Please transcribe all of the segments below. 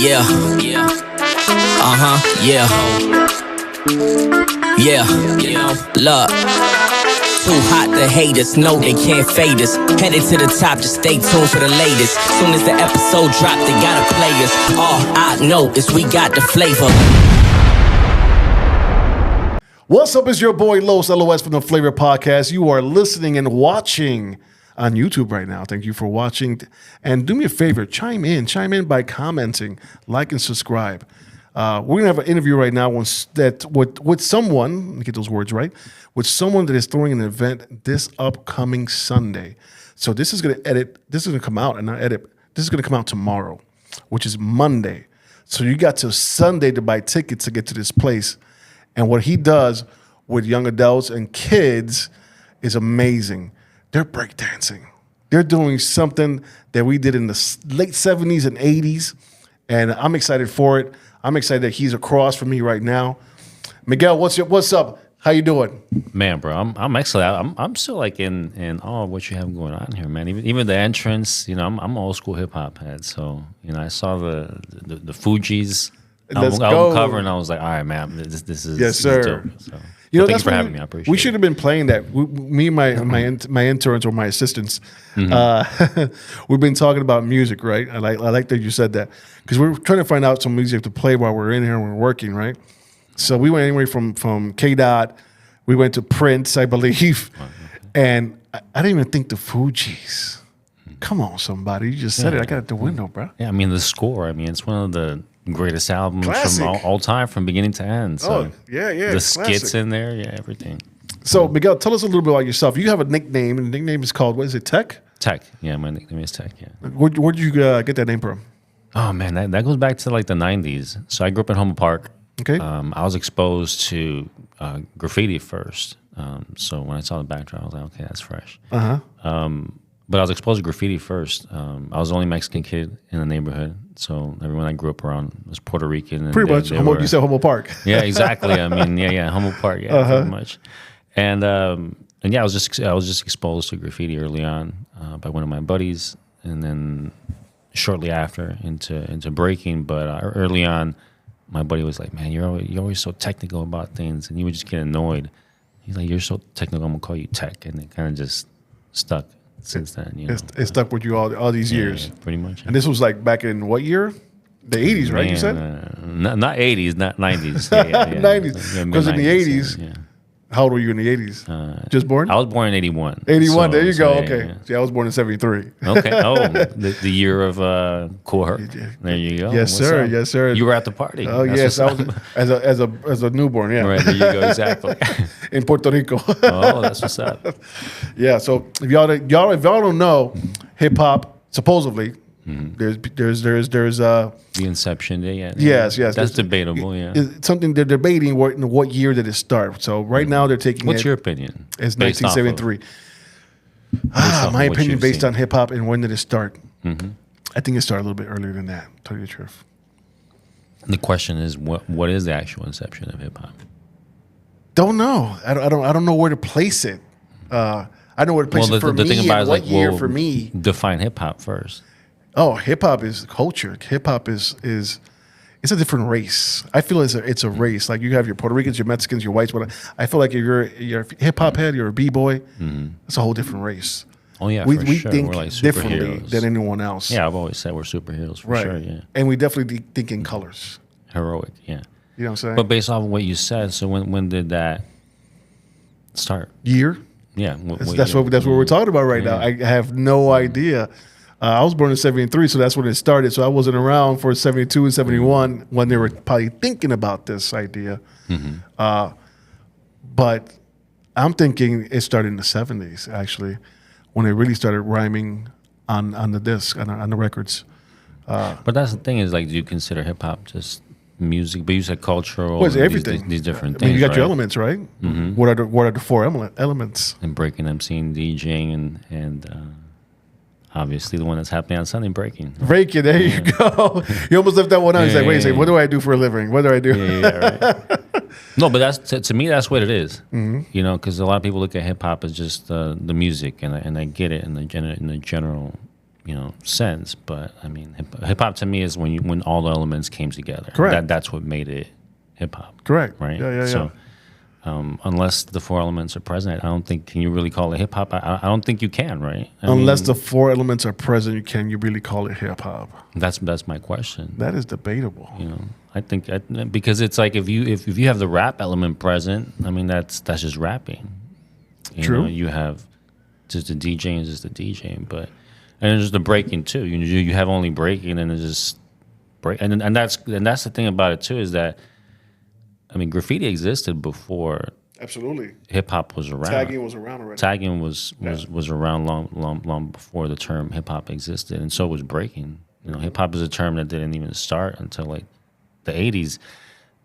Yeah. Yeah. Look. Too hot, the haters know they can't fade us. Headed to the top, just stay tuned for the latest. Soon as the episode drop, they gotta play us. All I know is we got the flavor. What's up? It's your boy Los LOS from the Flava Podcast. You are listening and watching on YouTube right now. Thank you for watching. And do me a favor, chime in by commenting, like, and subscribe. We're gonna have an interview right now with someone. Let me get those words right. With someone that is throwing an event this upcoming Sunday. So this is gonna come out and not edit. This is gonna come out tomorrow, which is Monday. So you got till Sunday to buy tickets to get to this place. And what he does with young adults and kids is amazing. They're breakdancing. They're doing something that we did in the late 70s and 80s. And I'm excited for it. I'm excited that he's across from me right now. Miguel, what's up? How you doing? Man, bro, I'm excellent. I'm still like in awe of what you have going on here, man. Even the entrance, I'm an old school hip hop head. So, I saw the Fugees album cover, and I was like, all right, man, this is yes, sir. Dope. So, that's thanks for having me. I appreciate it. We should have been playing that. Me and my interns or my assistants, we've been talking about music, right? I like that you said that because we're trying to find out some music to play while we're in here and we're working, right? So we went anywhere from K-Dot, we went to Prince, I believe, and I didn't even think the Fugees. Come on, somebody, you just said it. I got it at the window, bro. Yeah, I mean the score. I mean it's one of the greatest albums Classic. from all time, from beginning to end. So yeah. The classic. skits in there, everything. So Miguel, tell us a little bit about yourself. You have a nickname, and the nickname is called, what is it, Tech? Tech. Yeah, my nickname is Tech. Yeah. Where'd you get that name from? Oh man, that goes back to like the 90s. So I grew up in Humboldt Park. Okay. I was exposed to graffiti first. So when I saw the backdrop, I was like, okay, that's fresh. But I was exposed to graffiti first. I was the only Mexican kid in the neighborhood. So everyone I grew up around was Puerto Rican. And pretty much. You said Humboldt Park. Yeah, exactly. I mean, Humboldt Park. Yeah, pretty much. And yeah, I was just exposed to graffiti early on by one of my buddies, and then shortly after into breaking. But early on, my buddy was like, "Man, you're always so technical about things," and you would just get annoyed. He's like, "You're so technical, I'm gonna call you Tech," and it kind of just stuck since then. It stuck with you all these years, pretty much. And this was like back in what year? The 80s, right? You said not 80s, not 90s. 90s. Because in the 80s, how old were you in the 80s? Just born? I was born in 81. 81, there you go. Yeah, okay. Yeah. See, I was born in 73. Okay. Oh, the year of Cool. There you go. Yes, sir. Up? Yes, sir. You were at the party. Oh, yes. I was as a newborn, yeah. Right, there you go. Exactly. In Puerto Rico. Oh, that's what's up. Yeah, so if y'all don't know, hip hop, supposedly, there's the inception day. Yeah. Yes. That's debatable. Yeah. It's something they're debating what year did it start. So right now they're taking. What's your opinion? It's 1973. My opinion based on hip hop and when did it start? I think it started a little bit earlier than that. To tell you the truth. The question is, what is the actual inception of hip hop? Don't know. I don't know where to place it. I know where to place it for me. Thing about what year for me? Define hip hop first. Oh, hip hop is culture. Hip hop is it's a different race. I feel it's a race. Like you have your Puerto Ricans, your Mexicans, your whites. I feel like if you're a hip hop head, you're a b-boy. It's a whole different race. Oh yeah, we sure. think we're like differently than anyone else. Yeah, I've always said we're superheroes for sure. Yeah, and we definitely think in colors. Heroic. Yeah. You know what I'm saying? But based off of what you said, so when did that start? Year? Yeah, that's what we're talking about right now. I have no idea. I was born in 73, so that's when it started. So I wasn't around for 72 and 71 when they were probably thinking about this idea. But I'm thinking it started in the 70s, actually, when they really started rhyming on the disc, on the records. But that's the thing is, like, do you consider hip-hop just music? But you said cultural. Well, it's everything. These different I things, mean, you got right? your elements, right? What are the four elements? And breaking, emceeing, DJing, and obviously the one that's happening on Sunday, breaking. Breaking, there you go. You almost left that one out. He's like, wait a second, what do I do for a living? What do I do? Right. No, but that's to me, that's what it is. Because a lot of people look at hip hop as just the music, and I get it in the general sense. But I mean, hip hop to me is when all the elements came together. Correct. That's what made it hip hop. Correct. Right. Yeah. So unless the four elements are present, I don't think can you really call it hip hop. I don't think you can. Right. Unless the four elements are present, can you really call it hip hop? That's my question. That is debatable. I think because it's like if you have the rap element present, I mean that's just rapping. True. You have just the DJ is just the DJ, and there's the breaking too. You have only breaking and it's just break, and that's the thing about it too is that I mean graffiti existed before. Absolutely. Hip hop was around. Tagging was around already. Tagging was around long before the term hip hop existed, and so was breaking. Hip hop is a term that didn't even start until like the 80s.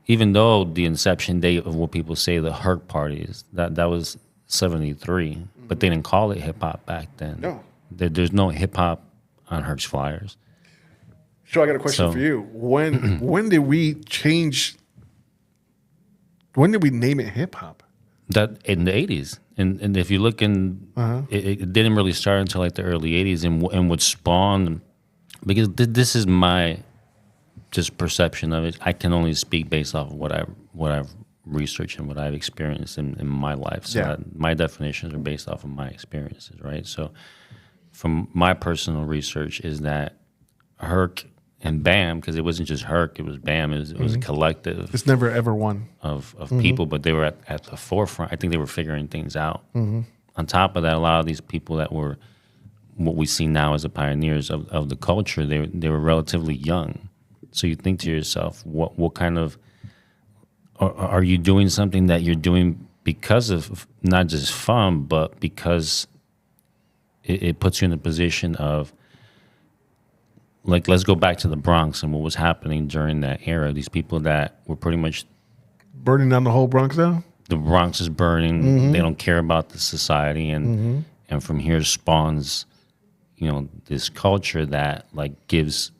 Even though the inception date of what people say the Herc parties that was 73, but they didn't call it hip hop back then. No. There's no hip hop on Herc's flyers. So I got a question for you. When did we change? When did we name it hip hop? That in the 80s, and if you look in, it didn't really start until like the early 80s, and what spawned, because this is my just perception of it. I can only speak based off of what I've researched and what I've experienced in my life. So my definitions are based off of my experiences, right? So from my personal research is that Herc and BAM, because it wasn't just Herc, it was BAM, it was a collective. It's never ever one. Of people, but they were at the forefront. I think they were figuring things out. On top of that, a lot of these people that were what we see now as the pioneers of the culture, they were relatively young. So you think to yourself, what kind of, are you doing something that you're doing because of not just fun, but because it puts you in a position of, like, let's go back to the Bronx and what was happening during that era. These people that were pretty much burning down the whole Bronx now? The Bronx is burning. They don't care about the society. And from here spawns, this culture that, like, gives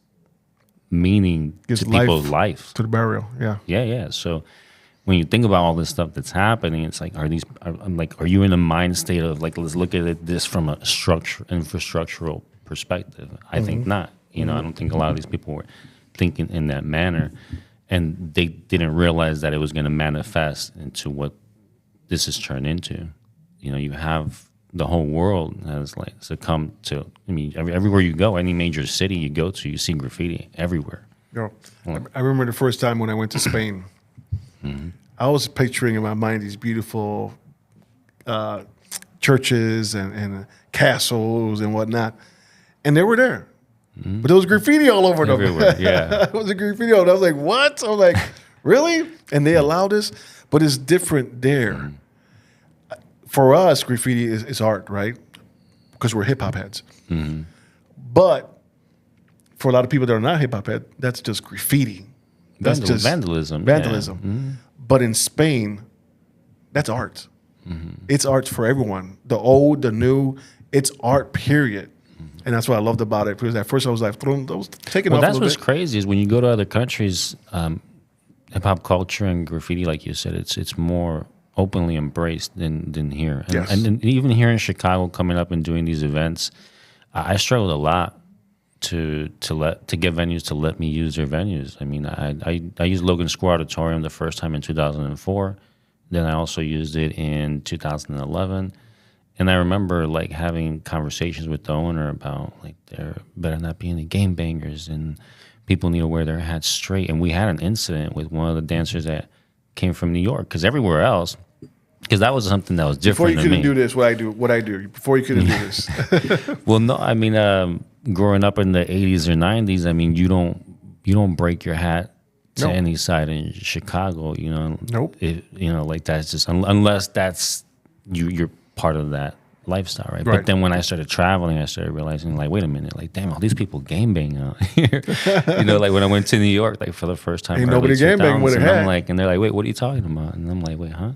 meaning to people's life. To the burial, yeah. Yeah. So when you think about all this stuff that's happening, it's like, are you in a mind state of, like, let's look at this from a infrastructural perspective? I think not. I don't think a lot of these people were thinking in that manner, and they didn't realize that it was going to manifest into what this has turned into. You have the whole world has like succumbed to. I mean, everywhere you go, any major city you go to, you see graffiti everywhere. I remember the first time when I went to Spain. I was picturing in my mind these beautiful churches and castles and whatnot, and they were there. But there was graffiti all over them. Everywhere, yeah. It was a graffiti all over. I was like, what? I'm like, really? And they allow this? But it's different there. For us, graffiti is art, right? Because we're hip-hop heads. But for a lot of people that are not hip-hop heads, that's just graffiti. That's just vandalism. Vandalism. But in Spain, that's art. It's art for everyone. The old, the new, it's art, period. And that's what I loved about it. Because at first I was like, taking off a little bit. That's what's crazy is when you go to other countries, hip hop culture and graffiti, like you said, it's more openly embraced than here. And, Yes. and even here in Chicago, coming up and doing these events, I struggled a lot to get venues to let me use their venues. I mean, I used Logan Square Auditorium the first time in 2004. Then I also used it in 2011. And I remember like having conversations with the owner about like there better not be any game bangers and people need to wear their hats straight. And we had an incident with one of the dancers that came from New York, because everywhere else, because that was something that was different. Before you couldn't do this, what I do. Before you couldn't do this. Well, no, I mean, growing up in the 80s or 90s, I mean, you don't break your hat to any side in Chicago, Nope. Like that's just unless that's you're part of that lifestyle, right? But then when I started traveling, I started realizing, like, wait a minute, like, damn, all these people game bang out here. Like when I went to New York, like for the first time, Ain't nobody game bang with a hat. I'm like, and they're like, wait, what are you talking about? And I'm like, wait, huh?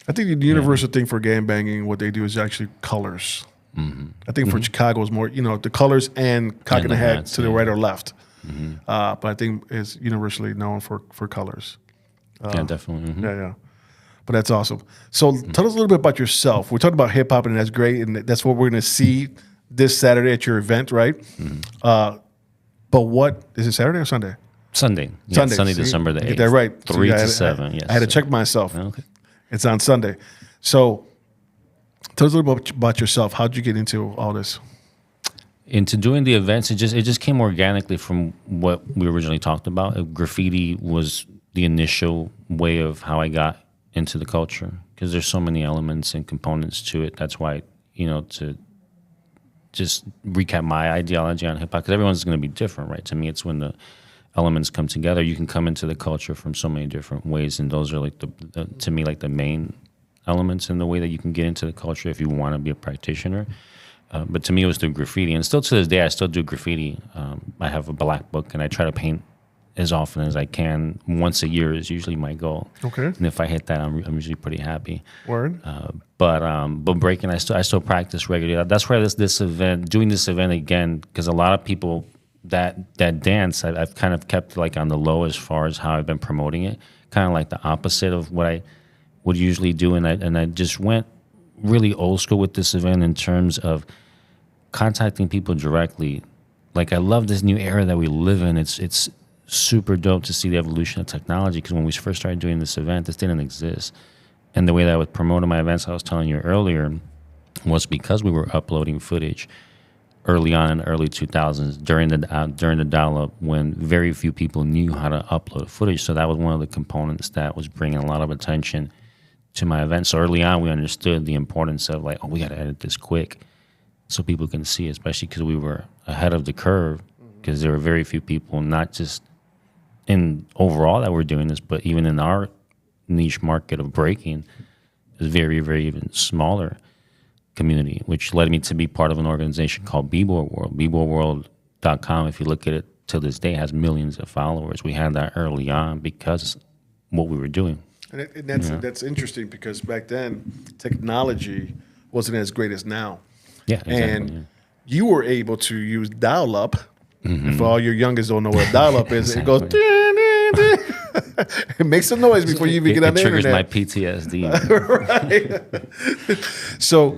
I think the universal thing for game banging, what they do is actually colors. I think for Chicago is more, the colors and cocking the hat to the right or left. But I think it's universally known for colors. Yeah, definitely. Yeah. But that's awesome. So tell us a little bit about yourself. We're talking about hip hop, and that's great, and that's what we're going to see this Saturday at your event, right? But what is it, Saturday or Sunday? Sunday. Yeah, Sunday, See, December the 8th. Get that right. 3 to 7, yes. I had to check myself. Okay. It's on Sunday. So tell us a little bit about yourself. How did you get into all this? Into doing the events, it just came organically from what we originally talked about. Graffiti was the initial way of how I got into the culture, because there's so many elements and components to it. That's why, to just recap my ideology on hip hop, because everyone's going to be different, right? To me, it's when the elements come together. You can come into the culture from so many different ways, and those are like to me, like the main elements in the way that you can get into the culture if you want to be a practitioner. But to me, it was through graffiti, and still to this day, I still do graffiti. I have a black book, and I try to paint as often as I can. Once a year is usually my goal. Okay. And if I hit that, I'm usually pretty happy. Word. But breaking, I still practice regularly. That's why this event, doing this event again, because a lot of people that dance, I've kind of kept like on the low as far as how I've been promoting it. Kind of like the opposite of what I would usually do, and I just went really old school with this event in terms of contacting people directly. Like, I love this new era that we live in. It's super dope to see the evolution of technology, because when we first started doing this event, this didn't exist. And the way that I would promote my events, I was telling you earlier, was because we were uploading footage early on in the early 2000s during the dial-up, when very few people knew how to upload footage. So that was one of the components that was bringing a lot of attention to my event. So early on, we understood the importance of like, we got to edit this quick so people can see, especially because we were ahead of the curve, because there were very few people, not just in overall that were doing this, but even in our niche market of breaking, is very, very even smaller community, which led me to be part of an organization called B-Boy World. BBoyWorld.com, if you look at it to this day, has millions of followers. We had that early on because what we were doing. And that's interesting, because back then technology wasn't as great as now. Yeah, exactly. And you were able to use dial-up. For all your youngest don't know what dial-up is, it goes. It makes a noise before you even get on the internet. It triggers my PTSD. Right. So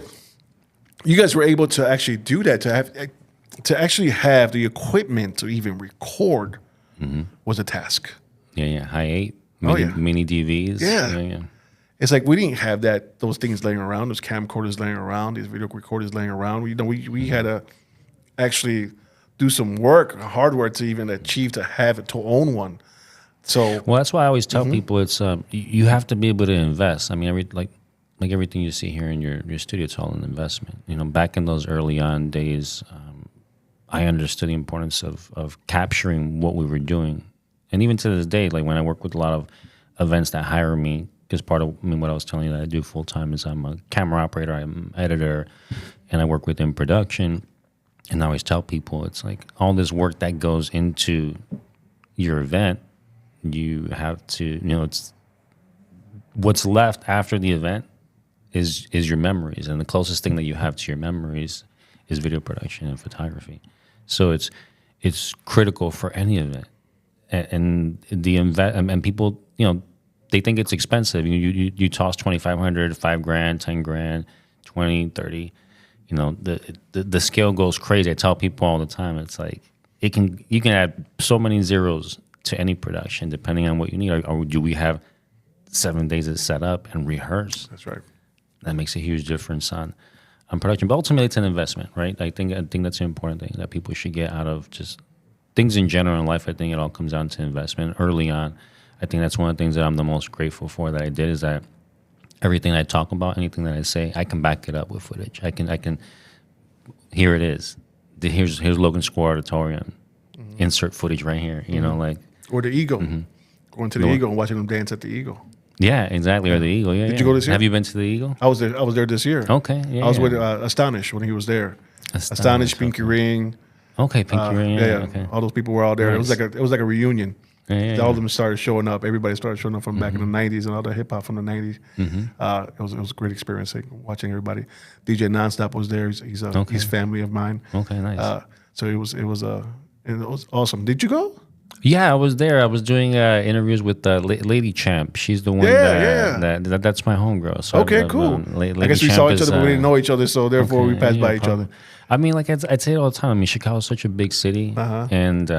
you guys were able to actually do that, to actually have the equipment to even record was a task. Yeah. High 8. Mini DVs. Yeah. It's like we didn't have those things laying around, those camcorders laying around, these video recorders laying around. We had to actually do some work, hardware, to even achieve to have it, to own one. So that's why I always tell people it's you have to be able to invest. I mean, like everything you see here in your studio, it's all an investment. Back in those early on days, I understood the importance of capturing what we were doing. And even to this day, like when I work with a lot of events that hire me, because part of what I was telling you that I do full time is I'm a camera operator, I'm an editor, and I work within production. And I always tell people it's like all this work that goes into your event, you have to, it's what's left after the event is your memories. And the closest thing that you have to your memories is video production and photography. So it's critical for any event. And and people, they think it's expensive. You toss $2,500, $5,000, $10,000, 20, 30. The scale goes crazy. I tell people all the time, it's like you can add so many zeros to any production depending on what you need. Or do we have 7 days to set up and rehearse? That's right. That makes a huge difference on production. But ultimately, it's an investment, right? I think that's an important thing that people should get out of just things in general in life. I think it all comes down to investment early on. I think that's one of the things that I'm the most grateful for that I did, is that everything I talk about, anything that I say, I can back it up with footage. I can. Here it is. Here's Logan Square Auditorium. Insert footage right here. Or the Eagle. Going to the Eagle and watching them dance at the Eagle. Yeah, exactly. Or the Eagle. Yeah. Did you go this year? Have you been to the Eagle? I was there this year. Okay. Yeah. I was with Astonish when he was there. Astonish, Pinky Ring. Okay, Pinky Ring. Yeah. Okay. All those people were out there. Nice. It was like a reunion. Yeah. All of them started showing up. Everybody started showing up from back in the 90s, and all the hip hop from the 90s. It was a great experience watching everybody. DJ Nonstop was there. He's family of mine. Okay, nice. So it was awesome. Did you go? Yeah, I was there. I was doing interviews with Lady Champ. She's the one that's my homegirl. So Okay, cool. I guess we saw each other, but we didn't know each other, so therefore we passed by each other. I mean, like I'd say it all the time. I mean, Chicago's such a big city, and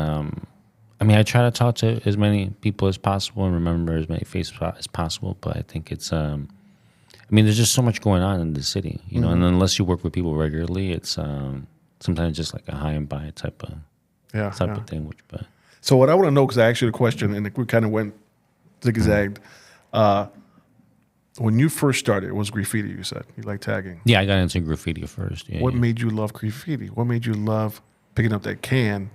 I mean, I try to talk to as many people as possible and remember as many faces as possible. But I think it's, I mean, there's just so much going on in the city, you know. And unless you work with people regularly, it's sometimes just like a high and by type of thing. But so what I want to know, because I asked you the question and we kind of went zigzagged. When you first started, it was graffiti. You said you like tagging. Yeah, I got into graffiti first. Yeah, what made you love graffiti? What made you love picking up that can?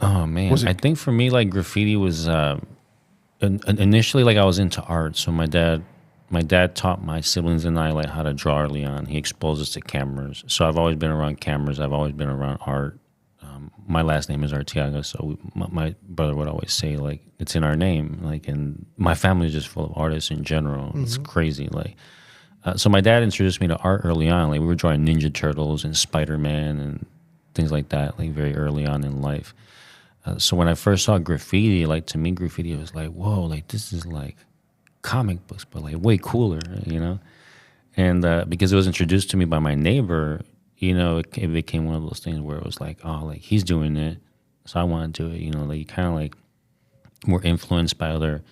Oh man, I think for me, like graffiti was initially like I was into art. So my dad taught my siblings and I like how to draw early on. He exposed us to cameras. So I've always been around cameras. I've always been around art. My last name is Arteaga, so my brother would always say like it's in our name. Like, and my family is just full of artists in general. It's crazy. Like, so my dad introduced me to art early on. Like we were drawing Ninja Turtles and Spider-Man and things like that. Like very early on in life. So when I first saw graffiti, like to me, graffiti was like, whoa, like this is like comic books, but like way cooler, you know? And because it was introduced to me by my neighbor, you know, it became one of those things where it was like, oh, like he's doing it, so I want to do it, you know? Like you kind of like were influenced by other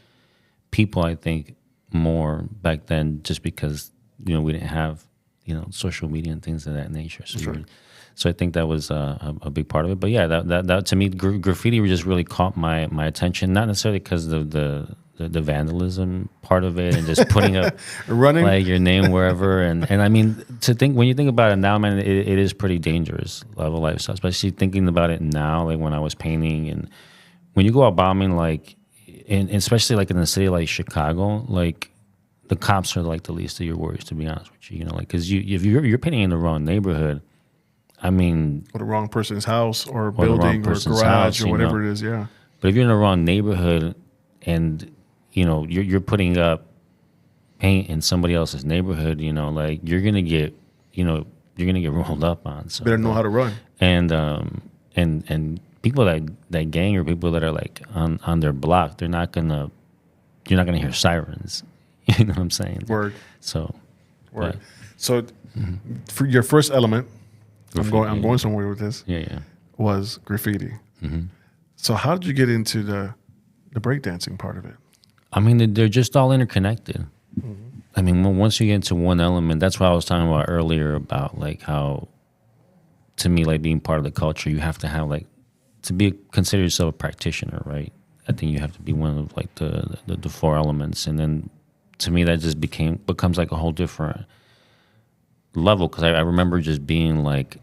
people, I think, more back then just because, you know, we didn't have, you know, social media and things of that nature. So So I think that was a big part of it. But yeah, that to me, graffiti just really caught my attention. Not necessarily because of the vandalism part of it and just putting up running like your name wherever. And I mean, when you think about it now, man, it is pretty dangerous level lifestyle. Especially thinking about it now, like when I was painting and when you go out bombing, like, and especially like in a city like Chicago, like the cops are like the least of your worries, to be honest with you. You know, like because if you're painting in the wrong neighborhood. I mean, or the wrong person's house or building or garage or whatever it is, yeah. But if you're in the wrong neighborhood and, you know, you're putting up paint in somebody else's neighborhood, you know, like you're going to get rolled up on. So better know how to run. And people that gang or people that are like on their block, you're not going to hear sirens. You know what I'm saying? Word. So, word. So for your first element, graffiti, I'm going somewhere with this. Yeah. Was graffiti. So how did you get into the breakdancing part of it? I mean, they're just all interconnected. I mean, once you get into one element, that's what I was talking about earlier about like how, to me, like being part of the culture, you have to have like to consider yourself a practitioner, right? I think you have to be one of like the four elements, and then to me that just becomes like a whole different level, because I remember just being like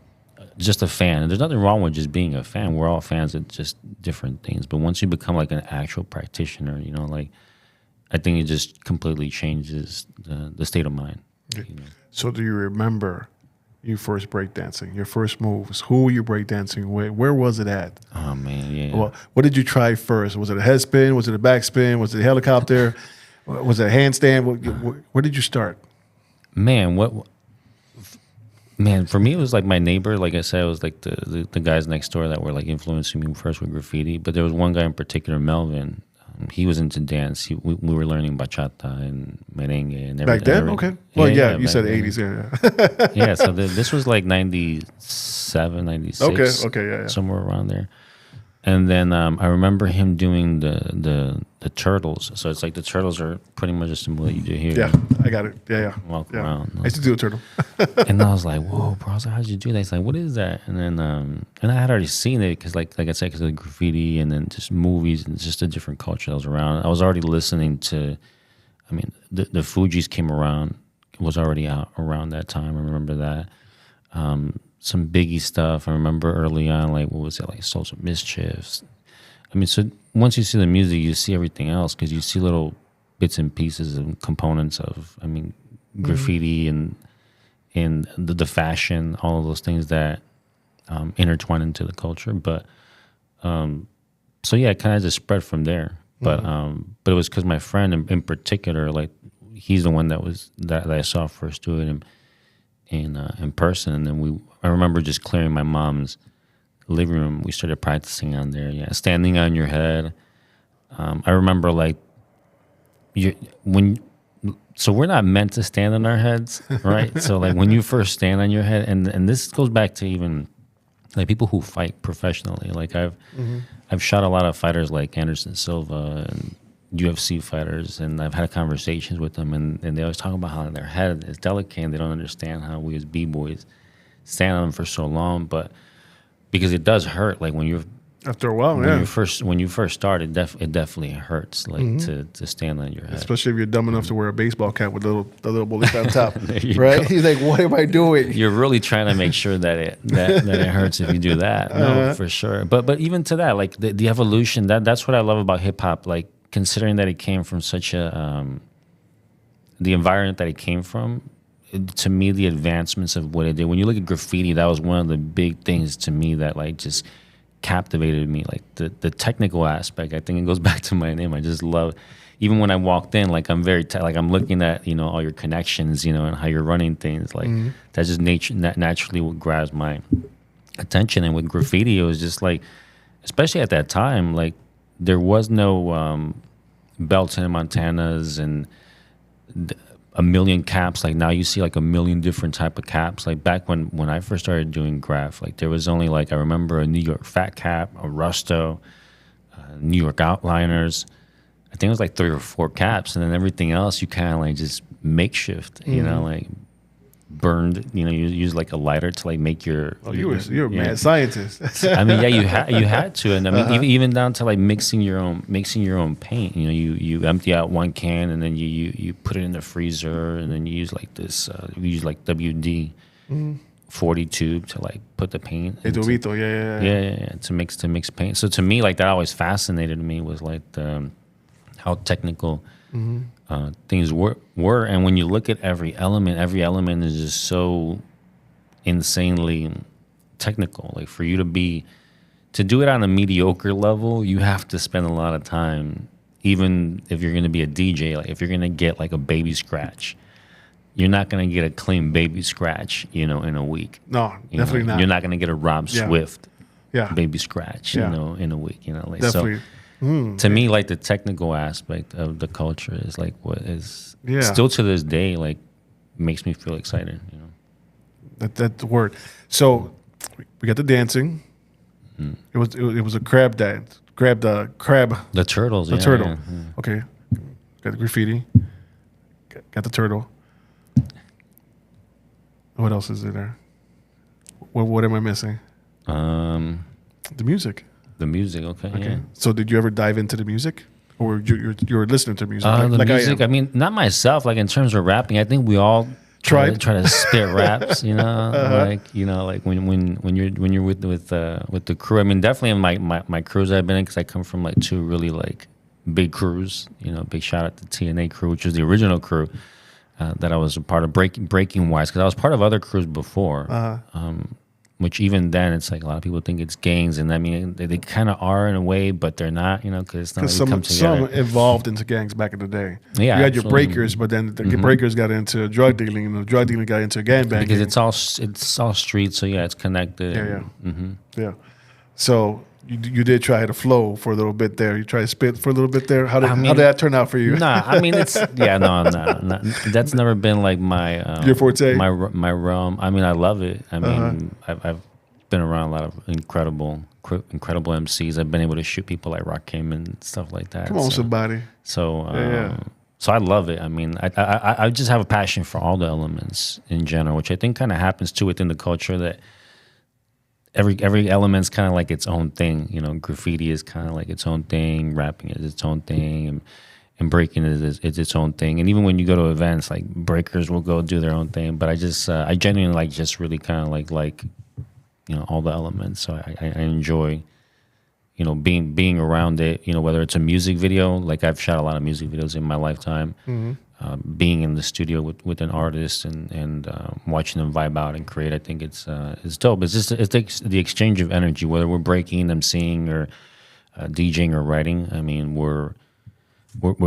just a fan. And there's nothing wrong with just being a fan. We're all fans of just different things. But once you become like an actual practitioner, you know, like I think it just completely changes the state of mind. You know? So do you remember you first breakdancing, your first moves? Who were you breakdancing with? Where was it at? Oh man, yeah. Well, what did you try first? Was it a head spin? Was it a back spin? Was it a helicopter? Was it a handstand? Where did you start? Man, for me, it was like my neighbor. Like I said, it was like the guys next door that were like influencing me first with graffiti. But there was one guy in particular, Melvin. He was into dance. We were learning bachata and merengue and everything. Back then? Okay. Well, yeah you said then. 80s. Yeah. Yeah, so this was like 97, 96. Okay, yeah. Somewhere around there. And then I remember him doing the turtles. So it's like the turtles are pretty much just what you do here. Yeah, I got it. Yeah. Walk around. I used to do a turtle. And I was like, whoa, bro. I was like, how'd you do that? He's like, what is that? And then and I had already seen it because, like I said, because of the graffiti and then just movies and just a different culture that was around. I was already listening to, I mean, the Fugees came around, was already out around that time. I remember that. Some Biggie stuff. I remember early on, like, what was it, like Social Mischiefs. I mean, so once you see the music, you see everything else because you see little bits and pieces and components of, I mean, graffiti and the fashion, all of those things that intertwine into the culture. But so yeah, it kind of just spread from there. But it was because my friend in particular, like, he's the one that I saw first do it in person, and then I remember just clearing my mom's living room. We started practicing on there. Yeah, standing on your head. I remember like so we're not meant to stand on our heads, right? So like when you first stand on your head, and this goes back to even like people who fight professionally. Like I've shot a lot of fighters like Anderson Silva and UFC fighters, and I've had conversations with them, and they always talk about how their head is delicate and they don't understand how we as b-boys stand on them for so long, but because it does hurt. Like when you're after a while, when you first start, it definitely hurts, like to stand on your head. Especially if you're dumb enough to wear a baseball cap with the little bullet on top, right? He's like, "What am I doing?" You're really trying to make sure that it hurts if you do that. No, for sure. But even to that, like the evolution, that's what I love about hip hop. Like considering that it came from such a the environment that it came from. To me, the advancements of what it did. When you look at graffiti, that was one of the big things to me that like just captivated me, like the technical aspect. I think it goes back to my name. I just love, even when I walked in, like I'm very like I'm looking at all your connections, and how you're running things. Like that just naturally what grabs my attention. And with graffiti, it was just like, especially at that time, like there was no Belton and Montanas and a million caps. Like now you see like a million different type of caps. Like back when I first started doing graph, like there was only like, I remember a New York fat cap, a Rusto, New York outliners. I think it was like 3 or 4 caps, and then everything else you kind of like just makeshift, like burned, you use like a lighter to like make your. Oh, you're a mad scientist. I mean, yeah, you had to, and I mean even down to like mixing your own paint. You empty out one can, and then you put it in the freezer, and then you use like this. We use like WD 40 tube to like put the paint. Yeah, to mix paint. So to me, like that always fascinated me, was like how technical. Things were, and when you look at every element is just so insanely technical. Like for you to do it on a mediocre level, you have to spend a lot of time. Even if you're going to be a DJ, like if you're going to get like a baby scratch, you're not going to get a clean baby scratch, in a week. No, definitely not. You're not going to get a Rob Swift baby scratch, in a week. Like definitely. So. To me, like the technical aspect of the culture is like what is still to this day like makes me feel excited. That's the word. So we got the dancing. It was a crab dance. Grab the crab. The turtles. The turtle. Yeah. Okay. Got the graffiti. Got the turtle. What else is there? What am I missing? The music. The music, okay. Yeah. So did you ever dive into the music? Or you were listening to music? The music, I mean, not myself. Like in terms of rapping, I think we all try to spit raps, like when you're with the crew. I mean, definitely in my crews I've been in, because I come from like 2 really like big crews. Big shout out to TNA crew, which was the original crew that I was a part of, breaking wise, because I was part of other crews before. Which even then, it's like a lot of people think it's gangs, and I mean they kind of are in a way, but they're not, because it's not like come together. Some evolved into gangs back in the day. Yeah, you had your breakers, but then the breakers got into drug dealing, and the drug dealing got into gangbanging. Because it's all street, so yeah, it's connected. Yeah. So you did try to flow for a little bit there. You tried to spit for a little bit there. How did that turn out for you? Nah, I mean it's no, that's never been like my your forte, my realm. I mean I love it. I mean I've been around a lot of incredible MCs. I've been able to shoot people like Rakim and stuff like that. Come on, somebody. So so I love it. I mean I just have a passion for all the elements in general, which I think kind of happens too within the culture, that every element's kind of like its own thing. Graffiti is kind of like its own thing. Rapping is its own thing, and breaking is its own thing. And even when you go to events, like breakers will go do their own thing. But I genuinely like just really kind of like all the elements. So I enjoy being around it. Whether it's a music video, like I've shot a lot of music videos in my lifetime. Being in the studio with an artist and watching them vibe out and create, I think it's dope. It's just the exchange of energy, whether we're breaking, emceeing, or DJing or writing. I mean, we're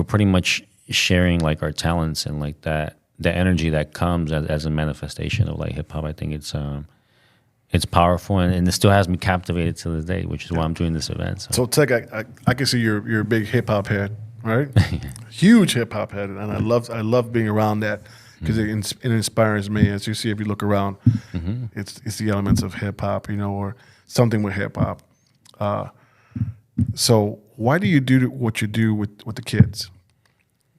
pretty much sharing like our talents, and like that the energy that comes as a manifestation of like hip hop. I think it's it's powerful, and it still has me captivated to this day, which is why I'm doing this event. So Tech, I can see you're a big hip hop head, right? Huge hip hop head, and I love being around that because it inspires me. As you see, if you look around, it's the elements of hip hop, or something with hip hop. So why do you do what you do with the kids?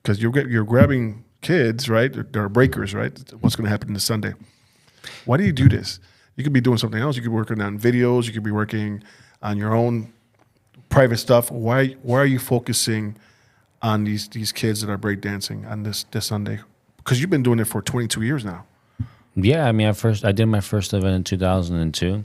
Because you're grabbing kids, right? They're breakers, right? What's going to happen this Sunday? Why do you do this? You could be doing something else. You could be working on videos. You could be working on your own private stuff. Why are you focusing on these kids that are breakdancing on this Sunday? Because you've been doing it for 22 years now. Yeah, I mean, I did my first event in 2002.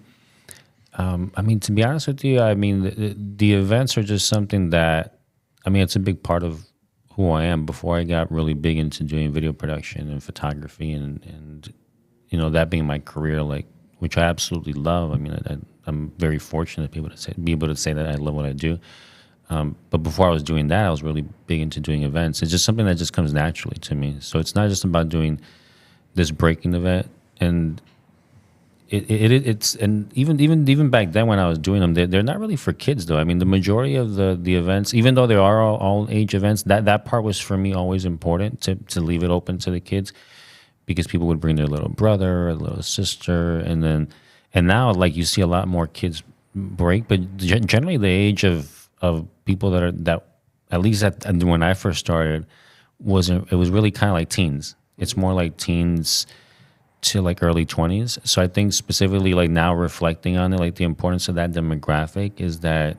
I mean, to be honest with you, I mean, the events are just something that, I mean, it's a big part of who I am. Before I got really big into doing video production and photography and that being my career, like, which I absolutely love. I mean, I'm very fortunate to be able to say that I love what I do. But before I was doing that, I was really big into doing events. It's just something that just comes naturally to me. So it's not just about doing this breaking event, and it's and even back then when I was doing them, they're not really for kids though. I mean, the majority of the events, even though they are all age events, that part was for me always important to leave it open to the kids. Because people would bring their little brother or little sister, and now like you see a lot more kids break, but generally the age of people that at least when I first started it was really kind of like teens. It's more like teens to like early 20s. So I think specifically like now reflecting on it, like the importance of that demographic is that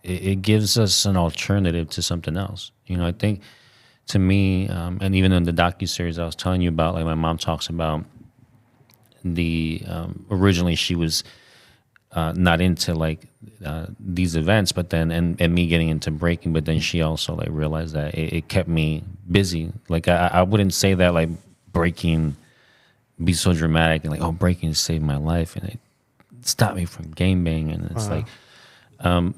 it gives us an alternative to something else. I think. To me, and even in the docuseries I was telling you about, like my mom talks about originally she was not into like these events, but then and me getting into breaking, but then she also like realized that it kept me busy. Like I wouldn't say that like breaking be so dramatic and like, oh, breaking saved my life and it stopped me from game bang, and it's like.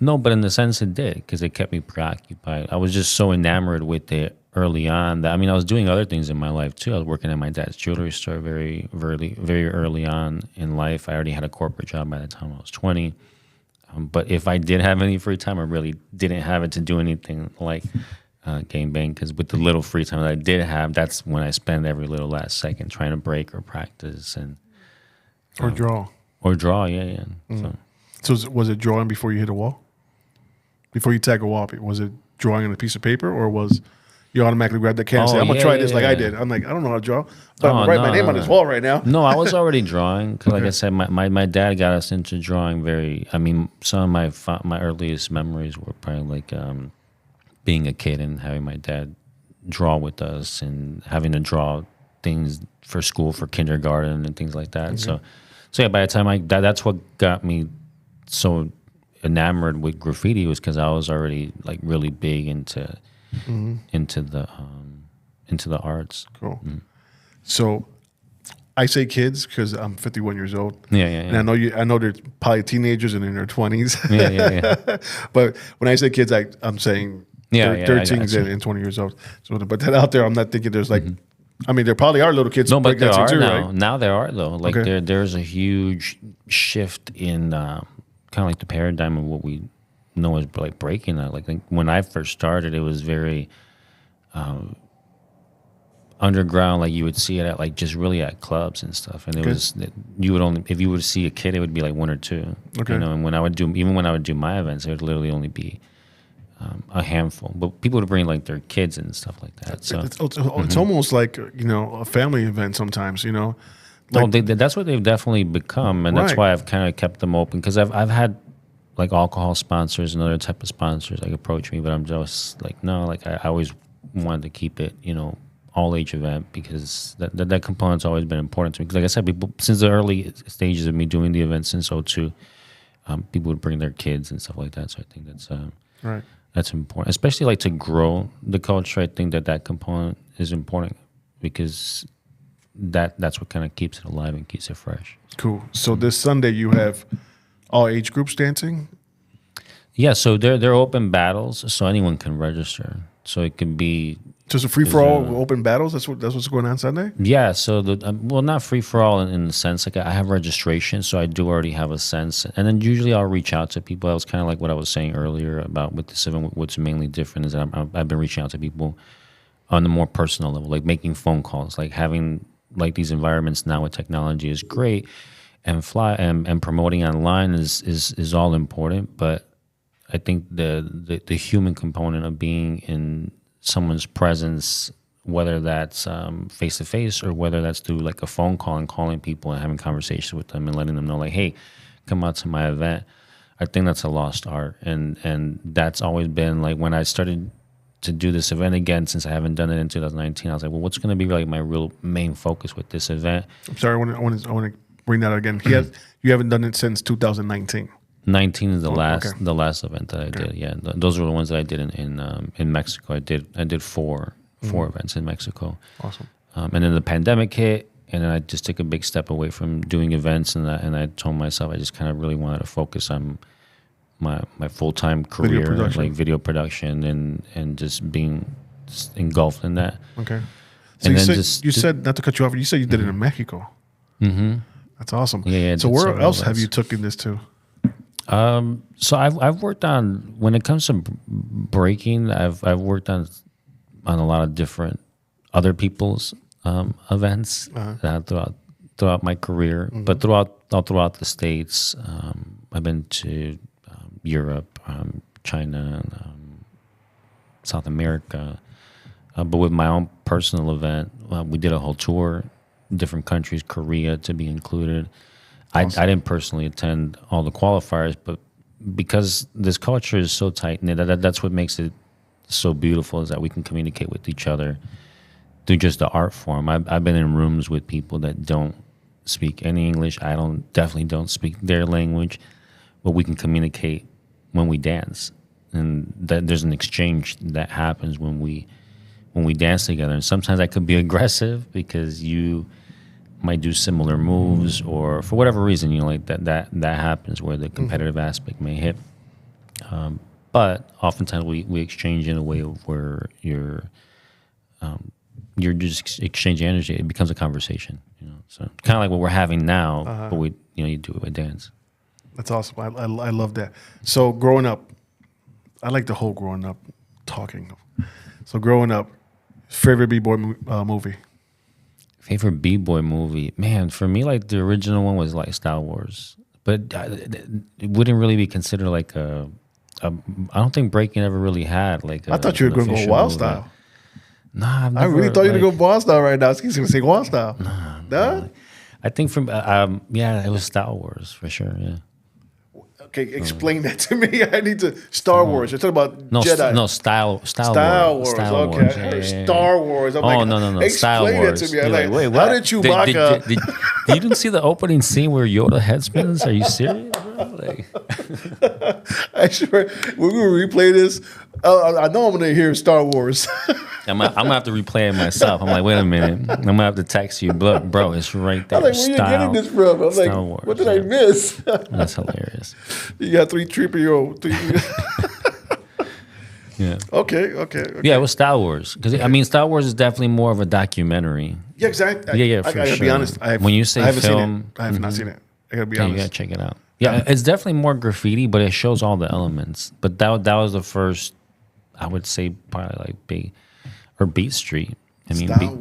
No, but in the sense it did, because it kept me preoccupied. I was just so enamored with it early on that, I mean, I was doing other things in my life too. I was working at my dad's jewelry store very early on in life. I already had a corporate job by the time I was 20. But if I did have any free time, I really didn't have it to do anything like game bang, because with the little free time that I did have, that's when I spend every little last second trying to break or practice or draw. Yeah. So was it drawing before you hit a wall? Before you tag a wall, was it drawing on a piece of paper, or was you automatically grab the can and say, I'm going to try this like I did? I'm like, I don't know how to draw, but I'm going to write my name on this wall right now. No, I was already drawing. Because like I said, my dad got us into drawing some of my earliest memories were probably like being a kid and having my dad draw with us and having to draw things for school, for kindergarten and things like that. Mm-hmm. So yeah, by the time that's what got me so enamored with graffiti, was because I was already like really big into the arts. Cool. So I say kids because I'm 51 years old. Yeah. And I know they're probably teenagers and in their 20s. Yeah. But when I say kids, I'm saying 13s and 20 years old. So to put that out there, I'm not thinking there's like. I mean, there probably are little kids. No, but there are too, now. Right? Now there are though. Like there's a huge shift in kind of like the paradigm of what we know as like breaking. Like when I first started, it was very underground. Like you would see it at like just really at clubs and stuff. And it was you would only, if you would see a kid, it would be like one or two. Okay. And when I would do my events, it would literally only be a handful, but people would bring like their kids and stuff like that. So it's almost like a family event sometimes. Like, that's what they've definitely become, and that's why I've kind of kept them open, because I've had like alcohol sponsors and other type of sponsors like approach me, but I'm just like no, like I always wanted to keep it all age event, because that component's always been important to me. Because like I said, people since the early stages of me doing the events since 2002, people would bring their kids and stuff like that. So I think that's right. That's important, especially like to grow the culture. I think that component is important, because that's what kind of keeps it alive and keeps it fresh. Cool. So this Sunday you have all age groups dancing? Yeah, so they're open battles, so anyone can register. So it can be Just a free for all, open battles. That's what's going on Sunday. Yeah. So not free for all in the sense like I have registration, so I do already have a sense, and then usually I'll reach out to people. That was kind of like what I was saying earlier about with this event. What's mainly different is that I've been reaching out to people on the more personal level, like making phone calls, like having like these environments now with technology is great, and promoting online is all important, but I think the human component of being in someone's presence, whether that's face to face or whether that's through like a phone call and calling people and having conversations with them and letting them know like, hey, come out to my event. I think that's a lost art, and that's always been like when I started to do this event again, since I haven't done it in 2019. I was like, well, what's going to be like my real main focus with this event? I'm sorry, I want to bring that out again. You haven't done it since 2019. 19 is the last event that I did. Yeah, those were the ones that I did in Mexico. I did four events in Mexico. Awesome. And then the pandemic hit, and then I just took a big step away from doing events, and I told myself I just kind of really wanted to focus on my full-time career, like video production, and just being engulfed in that. Okay. So you said not to cut you off. You said you did it in Mexico. Mm-hmm. That's awesome. Yeah. So where else have you taken this to? So I've worked on, when it comes to breaking, I've worked on a lot of different other people's events throughout my career, but throughout the States. I've been to Europe, China, South America, but with my own personal event, we did a whole tour, different countries, Korea to be included. Awesome. I didn't personally attend all the qualifiers, but because this culture is so tight-knit, that's what makes it so beautiful, is that we can communicate with each other through just the art form. I've been in rooms with people that don't speak any English. I definitely don't speak their language, but we can communicate when we dance, and that there's an exchange that happens when we dance together. And sometimes that could be aggressive because you might do similar moves, or for whatever reason, like that happens where the competitive aspect may hit. But oftentimes we exchange in a way where you're just exchanging energy. It becomes a conversation, So kind of like what we're having now, but you do it with dance. That's awesome. I love that. So growing up, I like the whole growing up talking. So growing up, favorite B-boy movie? Favorite B-boy movie? Man, for me, like the original one was like Star Wars. But it wouldn't really be considered like I don't think breaking ever really had like I thought you were going to go wild movie. style. Nah, I really thought you were going to go wild style right now. He's going to say wild style. Nah? Really. I think from, it was Star Wars for sure, yeah. Okay, explain that to me. I need to. Star Wars. You're talking about Jedi. Style Wars. Star Wars. Okay. Star Wars. I'm like, no. Style Wars. Explain it to me. I'm like, wait, what? How did Chewbacca? Did you didn't see the opening scene where Yoda head spins? Are you serious, bro? Like, I swear, when we replay this, I know I'm going to hear Star Wars. I'm gonna have to replay it myself. I'm like, wait a minute. I'm gonna have to text you, bro. It's right there. I'm like, where you getting this from? I'm like, Wars, what did I miss? That's hilarious. You got 3-3PO. Yeah. Okay. Yeah, it was Star Wars because Star Wars is definitely more of a documentary. Yeah, exactly. Yeah, for I gotta sure. be honest. When you say film, I have not seen it. I gotta be honest. You gotta check it out. Yeah, it's definitely more graffiti, but it shows all the elements. But that was the first, I would say, probably like Beat Street.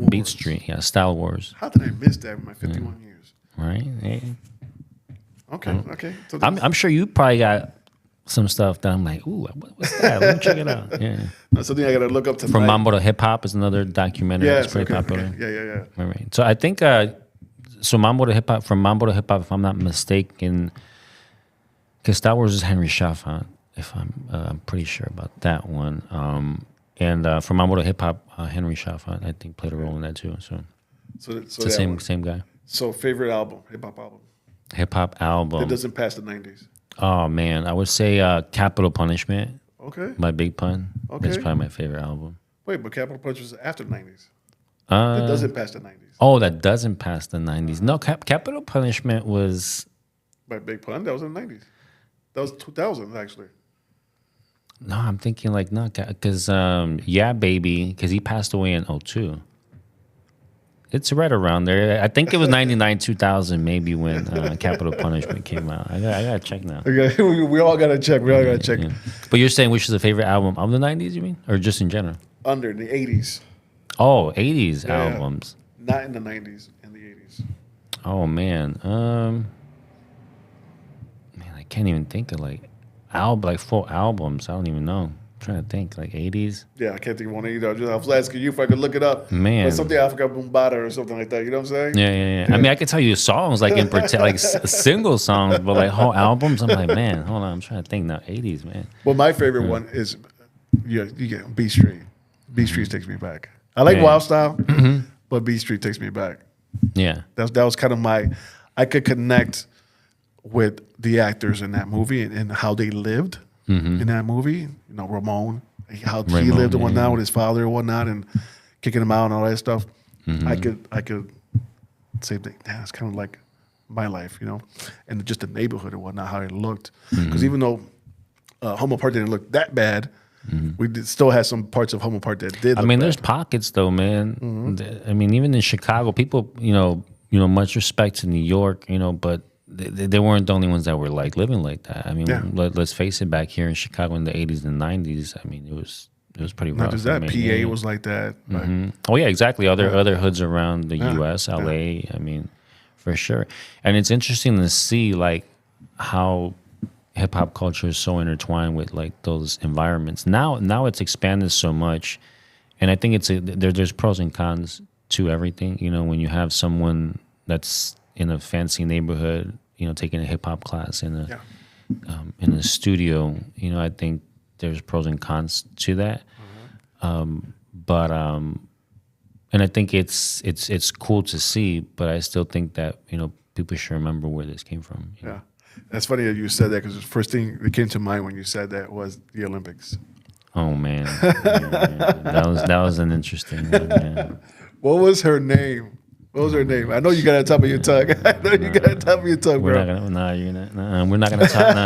Beat Street. Yeah, Style Wars. How did I miss that in my 51 years? Right. Yeah. Okay. So I'm sure you probably got some stuff that I'm like, ooh, what's that? Let me check it out. Yeah. That's something I gotta look up tonight. From Mambo to Hip Hop is another documentary that's pretty popular. Okay. Yeah. Right. So I think from Mambo to Hip Hop, if I'm not mistaken, because Star Wars is Henry Chalfant, if I'm pretty sure about that one. And from Mambo to Hip Hop, Henry Chalfant, I think, played a role in that too. So it's the same guy. So favorite album, hip hop album. It doesn't pass the 90s. Oh man, I would say Capital Punishment. Okay. By Big Pun. Okay. That's probably my favorite album. Wait, but Capital Punishment was after the 90s. It doesn't pass the 90s. Oh, that doesn't pass the 90s. No, Capital Punishment was by Big Pun. That was in the 90s. That was 2000 actually. No, I'm thinking like no, because yeah, baby, because he passed away in '02. It's right around there. I think it was 99, 2000, maybe when Capital Punishment came out. I gotta check now. Okay, we all gotta check. We all gotta check. Yeah. But you're saying which is the favorite album of the 90s, you mean? Or just in general? Under the 80s. Oh, 80s Yeah. albums. Not in the 90s, in the 80s. Oh, man. Man, I can't even think of like full albums. I don't even know. I'm trying to think, like 80s. Yeah, I can't think of one either. I was asking you if I could look it up. Man. Or something Africa Bombada or something like that. You know what I'm saying? Yeah. I mean, I could tell you songs like like single songs, but like whole albums, I'm like, man, hold on, I'm trying to think now. 80s, man. Well, my favorite one is you get B Street. B Street takes me back. I like Wild Style, but B Street takes me back. Yeah. That was kind of I could connect with the actors in that movie and how they lived in that movie. You know, Ramon, how he lived and whatnot with his father and whatnot, and kicking him out and all that stuff. I could say that's kind of like my life, you know, and just the neighborhood and whatnot, how it looked. Because even though Humboldt Park didn't look that bad, we still had some parts of Humboldt Park that did. I mean, there's pockets though, man. I mean, even in Chicago, people, you know, much respect to New York, you know, but they weren't the only ones that were like living like that. I mean, let's face it, back here in Chicago in the 80s and 90s, I mean, it was pretty rough. Not just that, PA was like that. Like, oh yeah, exactly. Other hoods around the U.S., LA. I mean, for sure. And it's interesting to see like how hip hop culture is so intertwined with like those environments. Now it's expanded so much, and I think there's pros and cons to everything. You know, when you have someone that's in a fancy neighborhood, you know, taking a hip hop class in a studio, you know, I think there's pros and cons to that. But and I think it's cool to see, but I still think that, you know, people should remember where this came from. You know? That's funny that you said that, because the first thing that came to mind when you said that was the Olympics. Oh man, that was an interesting one. Man. What was her name? What was her name? I know you got it on top of your tongue. I know you got it on top of your tongue, bro. We're not gonna talk.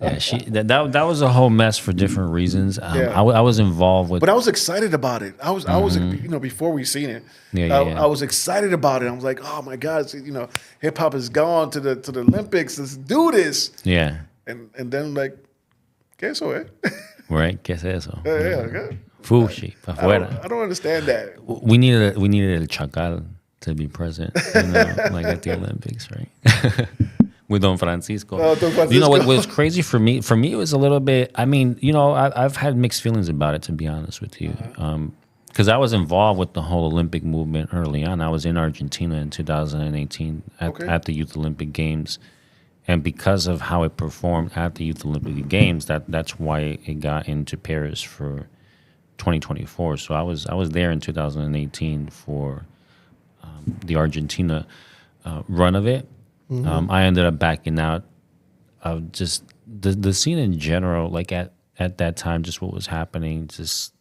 Yeah, that was a whole mess for different reasons. I was involved with, but I was excited about it. I was, you know, before we seen it, I was excited about it. I was like, oh my God, you know, hip hop has gone to the Olympics. Let's do this. Yeah. And then like, ¿qué eso, eh? Right? ¿Qué es eso? Yeah. Fushi, I don't understand that. We needed a chacal to be present, you know, like at the Olympics, right? With Don Francisco. Don Francisco. You know what was crazy for me? For me, it was a little bit. I mean, you know, I've had mixed feelings about it, to be honest with you, because I was involved with the whole Olympic movement early on. I was in Argentina in 2018 at the Youth Olympic Games. And because of how it performed at the Youth Olympic Games, that's why it got into Paris for 2024. So I was there in 2018 for the Argentina run of it. I ended up backing out of just the scene in general. Like at that time, just what was happening. Just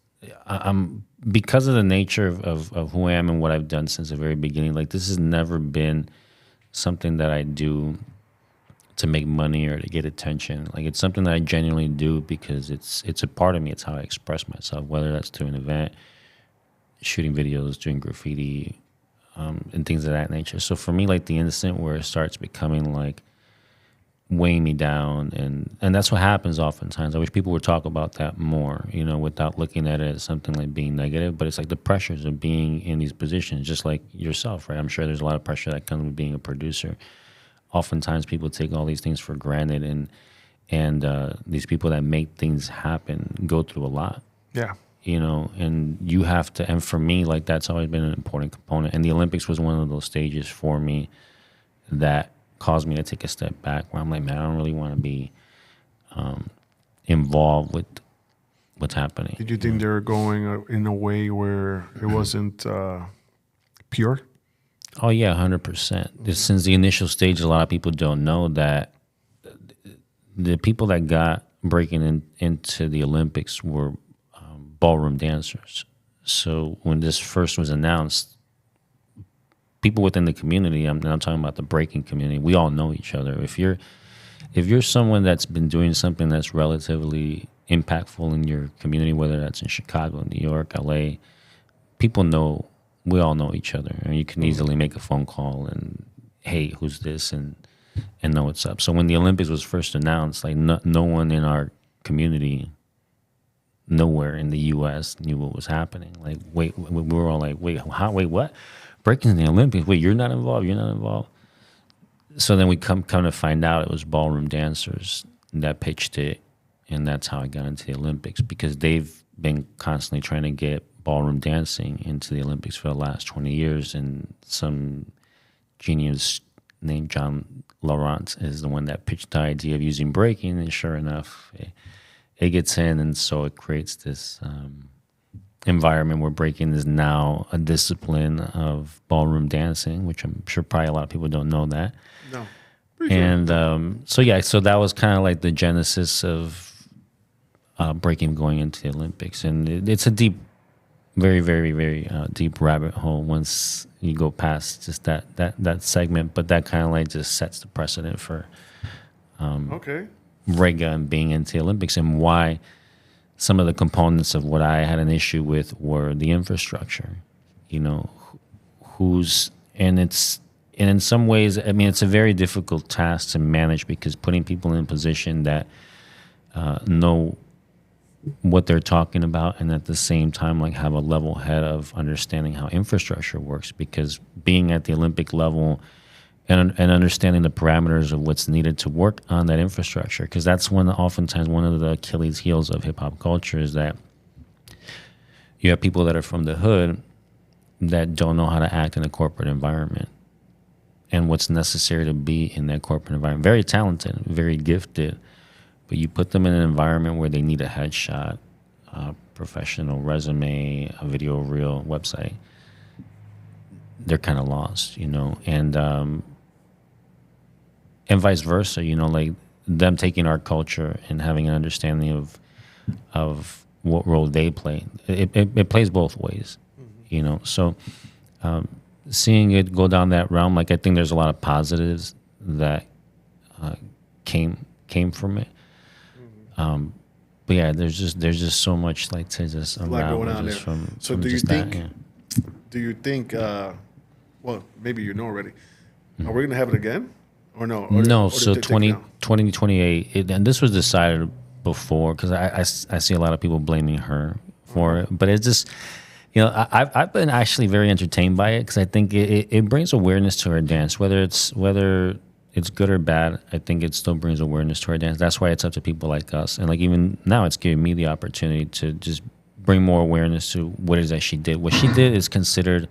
I'm because of the nature of who I am and what I've done since the very beginning. Like this has never been something that I do to make money or to get attention. Like it's something that I genuinely do because it's a part of me. It's how I express myself, whether that's through an event, shooting videos, doing graffiti, and things of that nature. So for me, like the instant where it starts becoming like weighing me down, and that's what happens oftentimes. I wish people would talk about that more, you know, without looking at it as something like being negative. But it's like the pressures of being in these positions, just like yourself, right? I'm sure there's a lot of pressure that comes with being a producer. Oftentimes people take all these things for granted, and these people that make things happen go through a lot. Yeah. You know, and you have to, and for me, like that's always been an important component. And the Olympics was one of those stages for me that caused me to take a step back, where I'm like, man, I don't really want to be involved with what's happening. Did you think they were going in a way where it wasn't pure? Oh yeah, 100%. Since the initial stage, a lot of people don't know that the people that got breaking into the Olympics were ballroom dancers. So when this first was announced, people within the community, I'm talking about the breaking community, we all know each other. If you're someone that's been doing something that's relatively impactful in your community, whether that's in Chicago, New York, LA, people know, we all know each other. And you can easily make a phone call and, hey, who's this? And know what's up. So when the Olympics was first announced, like no one in our community, nowhere in the U.S. knew what was happening. Like, wait, we were all like, wait, how? Wait, what? Breaking in the Olympics? Wait, you're not involved? You're not involved? So then we come to find out it was ballroom dancers that pitched it, and that's how I got into the Olympics, because they've been constantly trying to get ballroom dancing into the Olympics for the last 20 years, and some genius named John Laurent is the one that pitched the idea of using breaking, and sure enough, it gets in, and so it creates this environment where breaking is now a discipline of ballroom dancing, which I'm sure probably a lot of people don't know that. No. And so that was kind of like the genesis of breaking going into the Olympics, and it's a deep, very, very, very deep rabbit hole once you go past just that segment, but that kind of like just sets the precedent for Rega and being into the Olympics, and why some of the components of what I had an issue with were the infrastructure, you know, and in some ways, I mean, it's a very difficult task to manage, because putting people in a position that know what they're talking about, and at the same time, like, have a level head of understanding how infrastructure works, because being at the Olympic level and understanding the parameters of what's needed to work on that infrastructure, because that's oftentimes one of the Achilles heels of hip hop culture, is that you have people that are from the hood that don't know how to act in a corporate environment and what's necessary to be in that corporate environment. Very talented, very gifted, but you put them in an environment where they need a headshot, a professional resume, a video reel, website. They're kind of lost, you know, and vice versa, you know, like them taking our culture and having an understanding of what role they play. It plays both ways, you know. So seeing it go down that realm, like, I think there's a lot of positives that came from it. But yeah, there's just so much, like, to just unravel going on just there. from So do you think well, maybe you know already, are we going to have it again or no? No, so 2028, and this was decided before, because I see a lot of people blaming her for it, but it's just, you know, I've been actually very entertained by it, because I think it brings awareness to our dance, whether it's good or bad. I think it still brings awareness to our dance. That's why it's up to people like us, and like even now, it's giving me the opportunity to just bring more awareness to what it is that she did. What she did is considered,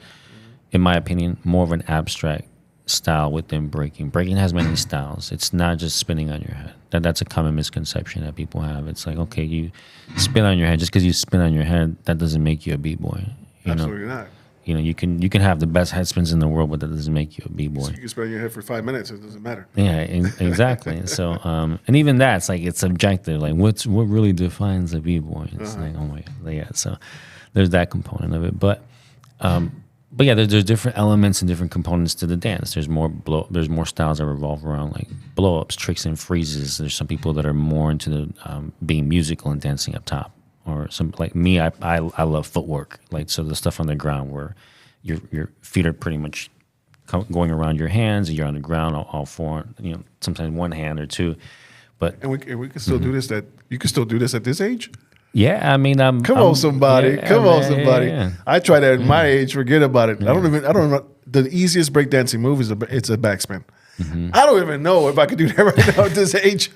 in my opinion, more of an abstract style within breaking. Breaking has many styles. It's not just spinning on your head. That's a common misconception that people have. It's like, okay, you spin on your head. Just because you spin on your head, that doesn't make you a b-boy. Absolutely not. You know, you can have the best head spins in the world, but that doesn't make you a b-boy. So you can spin on your head for 5 minutes. It doesn't matter. Yeah, exactly. So, and even that's like, it's subjective. Like, what really defines a b-boy? It's like, oh my God. Yeah. So there's that component of it, but yeah, there's different elements and different components to the dance. There's more styles that revolve around, like, blow-ups, tricks, and freezes. There's some people that are more into the being musical and dancing up top, or some, like me. I love footwork, like, so the stuff on the ground where your feet are pretty much going around your hands, and you're on the ground all four. You know, sometimes one hand or two, but and we can still do this. That you can still do this at this age. Yeah, I mean, come on, somebody. Yeah. I tried that at my age. Forget about it. Yeah. I don't know. The easiest breakdancing move is it's a backspin. Mm-hmm. I don't even know if I could do that right now at this age.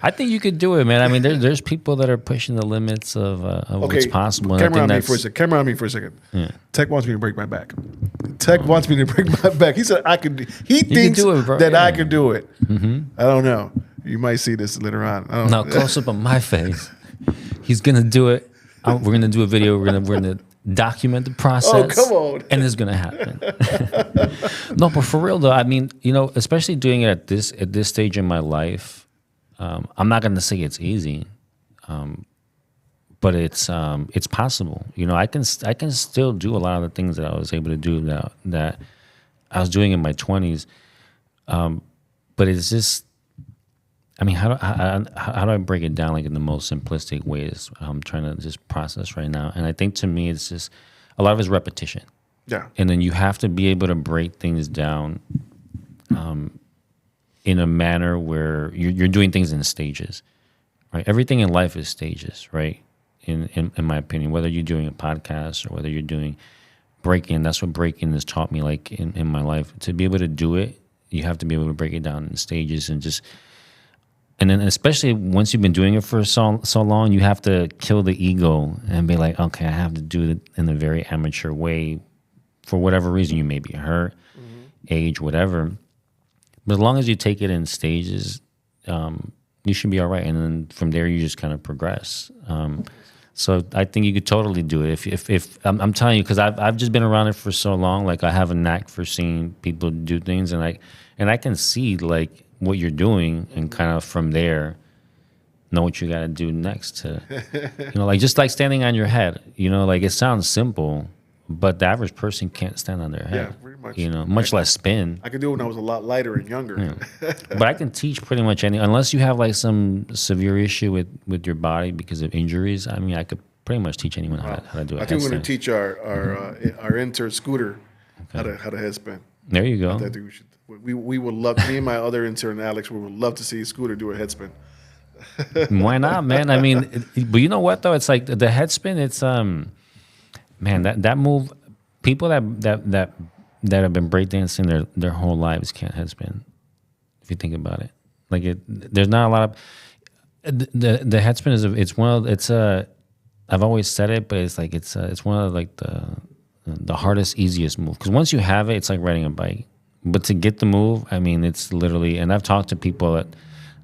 I think you could do it, man. I mean, there's people that are pushing the limits of what's possible. Camera on me for a second. Yeah. Tech wants me to break my back. Wants me to break my back. He said I could. He thinks that I could do it. Mm-hmm. I don't know. You might see this later on. Now, close up on my face. He's gonna do it. We're gonna do a video. We're gonna document the process. Oh, come on! And it's gonna happen. No, but for real though, I mean, you know, especially doing it at this stage in my life, I'm not gonna say it's easy, but it's possible. You know, I can still do a lot of the things that I was able to do that I was doing in my 20s, but it's just, I mean, how do I break it down like in the most simplistic ways? I'm trying to just process right now. And I think to me, it's just a lot of it's repetition. Yeah. And then you have to be able to break things down in a manner where you're doing things in stages, right? Everything in life is stages, right? In my opinion, whether you're doing a podcast or whether you're doing breaking, that's what breaking has taught me, like in my life. To be able to do it, you have to be able to break it down in stages and then especially once you've been doing it for so long, you have to kill the ego and be like, okay, I have to do it in a very amateur way for whatever reason. You may be hurt, age, whatever. But as long as you take it in stages, you should be all right. And then from there, you just kind of progress. So I think you could totally do it. If I'm telling you, because I've just been around it for so long, like I have a knack for seeing people do things, and I can see like what you're doing, and kind of from there know what you got to do next to, like just like standing on your head. Like it sounds simple, but the average person can't stand on their head. Yeah, pretty much. Much less spin. I could do it when I was a lot lighter and younger. Yeah. But I can teach pretty much anything, unless you have like some severe issue with your body because of injuries. I mean, I could pretty much teach anyone how to do it. I think we're going to teach our intern Scooter how to headspin. There you go. I think we should. We would love, me and my other intern Alex, we would love to see Scooter do a headspin. Why not, man? I mean, but you know what though? It's like the headspin. It's man, that move. People that have been breakdancing their whole lives can't headspin. If you think about it, like there's not a lot of the headspin is I've always said it, but it's like it's one of like the hardest, easiest move, because once you have it, it's like riding a bike. But to get the move, I mean, it's literally, and I've talked to people that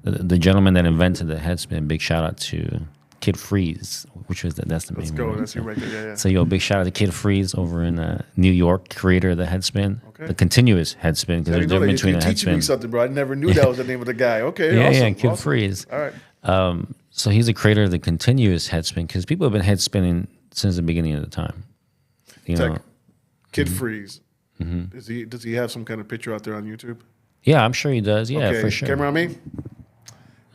the gentleman that invented the headspin. Big shout out to Kid Freeze, which was that's the Let's main go. one. That's your record. Yeah. So big shout out to Kid Freeze over in New York, creator of the headspin, Okay. the continuous headspin, because there's a difference between a You're teaching me headspin. something, bro. I never knew that was the name of the guy. Okay, Yeah, awesome. yeah, Kid awesome. Freeze. All right. So he's the creator of the continuous headspin, because people have been headspinning since the beginning of the time. Kid Freeze. Does he have some kind of picture out there on YouTube? Yeah, I'm sure he does. Yeah, Okay, for sure. Camera on me.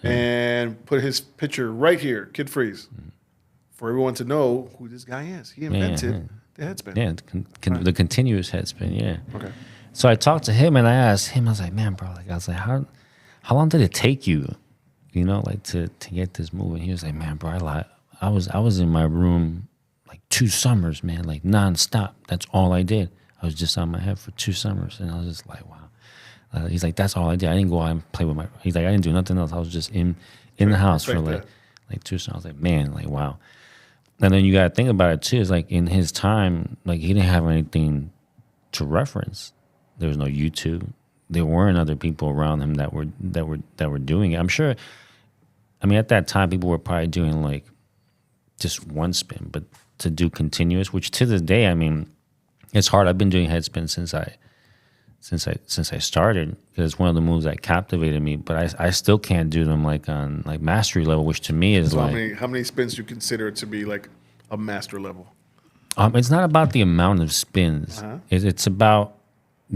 And put his picture right here, Kid Freeze, for everyone to know who this guy is. He invented the headspin. Yeah, the continuous headspin. Yeah. Okay. So I talked to him and I asked him. I was like, man, bro, how long did it take you, to get this move? And he was like, man, bro, I was in my room like 2 summers, man, like nonstop. That's all I did. I was just on my head for 2 summers, and I was just like, wow. He's like, that's all I did. I didn't go out and play with my. He's like, I didn't do nothing else. I was just in the house for like 2 summers. I was like, man, like wow. And then you got to think about it too. It's like in his time, like he didn't have anything to reference. There was no YouTube. There weren't other people around him that were doing it. I'm sure. I mean, at that time, people were probably doing like just one spin, but to do continuous, which to this day, I mean, it's hard. I've been doing headspin since I started, because it's one of the moves that captivated me. But I still can't do them like on like mastery level, which to me is So like how many spins do you consider to be like a master level? It's not about the amount of spins. Uh-huh. It's about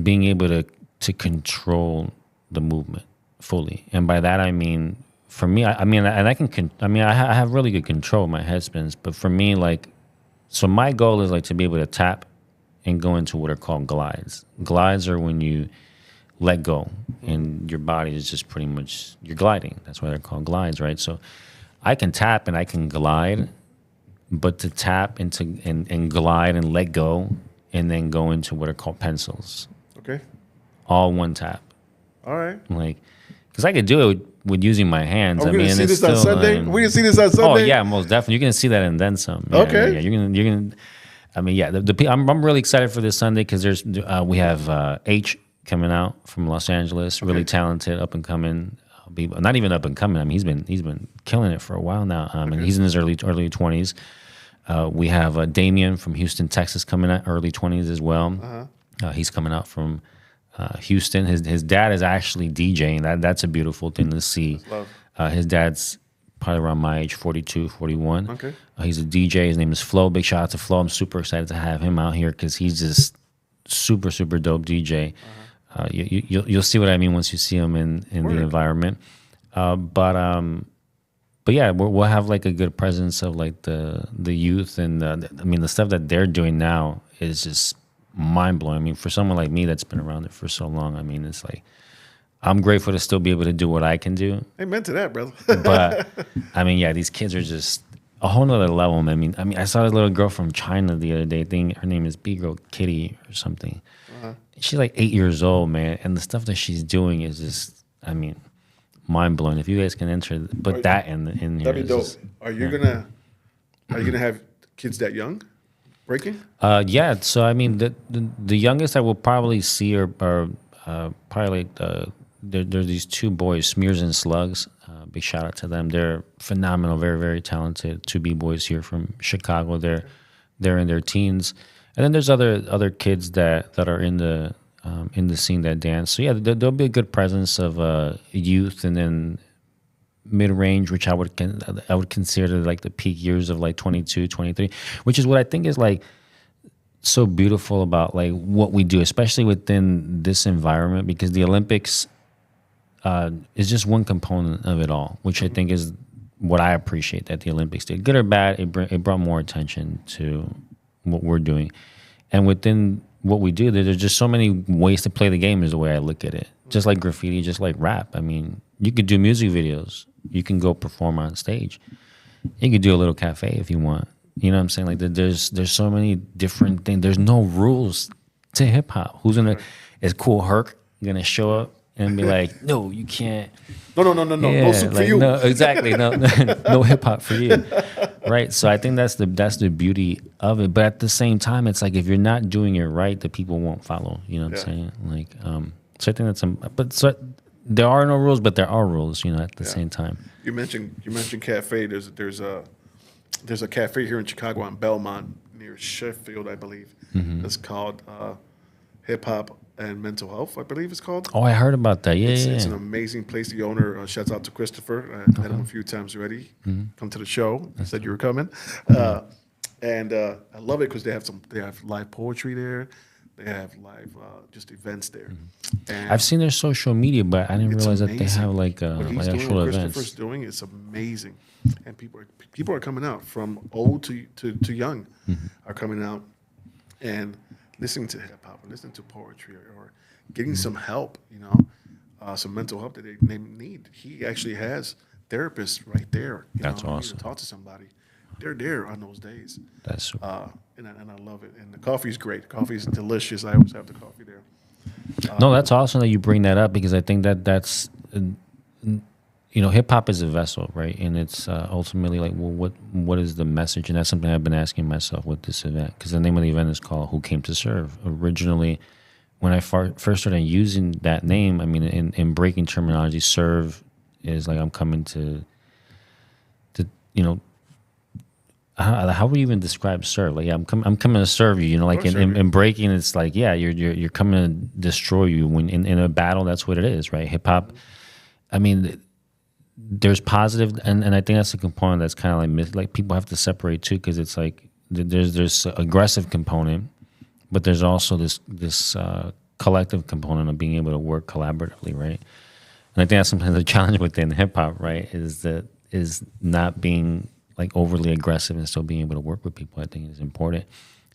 being able to control the movement fully, and by that I mean, for me, I have really good control of my head spins. But for me, like, so my goal is like to be able to tap and go into what are called glides. Glides are when you let go and your body is just pretty much, you're gliding. That's why they're called glides, right? So I can tap and I can glide, but to tap into and glide and let go and then go into what are called pencils. Okay. All one tap. All right. Like, because I could do it with using my hands. Are we going to see it's this on still, Sunday? We're going to see this on Sunday? Oh yeah, most definitely. You can see that and then some. Yeah, Okay. Yeah, you're gonna. I mean, yeah. I'm really excited for this Sunday, because we have H coming out from Los Angeles, really talented, up and coming. Not even up and coming. I mean, he's been killing it for a while now. And he's in his early 20s. We have Damien from Houston, Texas, coming out early 20s as well. Uh-huh. He's coming out from Houston. His dad is actually DJing. That's a beautiful thing to see. His dad's probably around my age, 42, 41. Okay. He's a DJ. His name is Flo. Big shout out to Flo. I'm super excited to have him out here, because he's just super, super dope DJ. You'll see what I mean once you see him in the environment. But yeah, we'll have like a good presence of like the youth, and I mean the stuff that they're doing now is just mind blowing. I mean, for someone like me that's been around it for so long, I mean, it's like I'm grateful to still be able to do what I can do. Amen to that, brother. But I mean, yeah, these kids are just a whole nother level. I mean, I saw this little girl from China the other day. I think her name is B-Girl Kitty or something. She's like 8 years old, man, and the stuff that she's doing is just, I mean, mind blowing. If you guys can put that in here, that'd be dope. Are you gonna have kids that young breaking? Yeah. So I mean, the youngest I will probably see are probably like there's these two boys, Smears and Slugs. Big shout out to them. They're phenomenal, very very talented. Two B-boys here from Chicago. They're in their teens, and then there's other kids that are in the scene that dance. So yeah, there'll be a good presence of youth, and then mid-range, which I would consider like the peak years of like 22, 23, which is what I think is like so beautiful about like what we do, especially within this environment, because the Olympics is just one component of it all, which I think is what I appreciate that the Olympics did. Good or bad, it brought more attention to what we're doing. And within what we do, there's just so many ways to play the game is the way I look at it. Just like graffiti, just like rap. I mean, you could do music videos. You can go perform on stage. You could do a little cafe if you want. You know what I'm saying? Like there's so many different things. There's no rules to hip hop. Is Cool Herc gonna show up and be like, no, you can't. No. Yeah, No soup like, for you. No, exactly. No hip hop for you. Right. So I think that's the beauty of it. But at the same time, it's like if you're not doing it right, the people won't follow. You know what I'm saying? Like, so I think that's there are no rules, but there are rules. You know, at the same time. You mentioned cafe. There's a cafe here in Chicago on Belmont near Sheffield, I believe. Mm-hmm. It's called Hip Hop and Mental Health, I believe it's called. Oh, I heard about that. Yeah, It's an amazing place. The owner, shouts out to Christopher. I met him a few times already. Come to the show. He said you were coming. And I love it because they have live poetry there. They have live just events there. And I've seen their social media, but I didn't realize that they have like what actual events. Christopher's doing is amazing, and people are coming out from old to young, are coming out and listening to hip hop, or listening to poetry, or getting some help. You know, some mental help that they need. He actually has therapists right there. That's awesome. To talk to somebody. They're there on those days. That's and I love it. And the coffee's great. Coffee's delicious. I always have the coffee there. No, that's awesome that you bring that up, because I think that's hip hop is a vessel, right? And it's ultimately like, well, what is the message? And that's something I've been asking myself with this event, because the name of the event is called "Who Came to Serve." Originally, when I first started using that name, I mean, in breaking terminology, serve is like I'm coming to how would you even describe serve? Like, yeah, I'm coming to serve you. You know, like in breaking, it's like, yeah, you're coming to destroy you. When in a battle, that's what it is, right? Hip hop. I mean, there's positive, and I think that's a component that's kind of like people have to separate too, because it's like there's aggressive component, but there's also this collective component of being able to work collaboratively, right? And I think that's sometimes the challenge within hip hop, right? Is not being like overly aggressive and still being able to work with people. I think is important.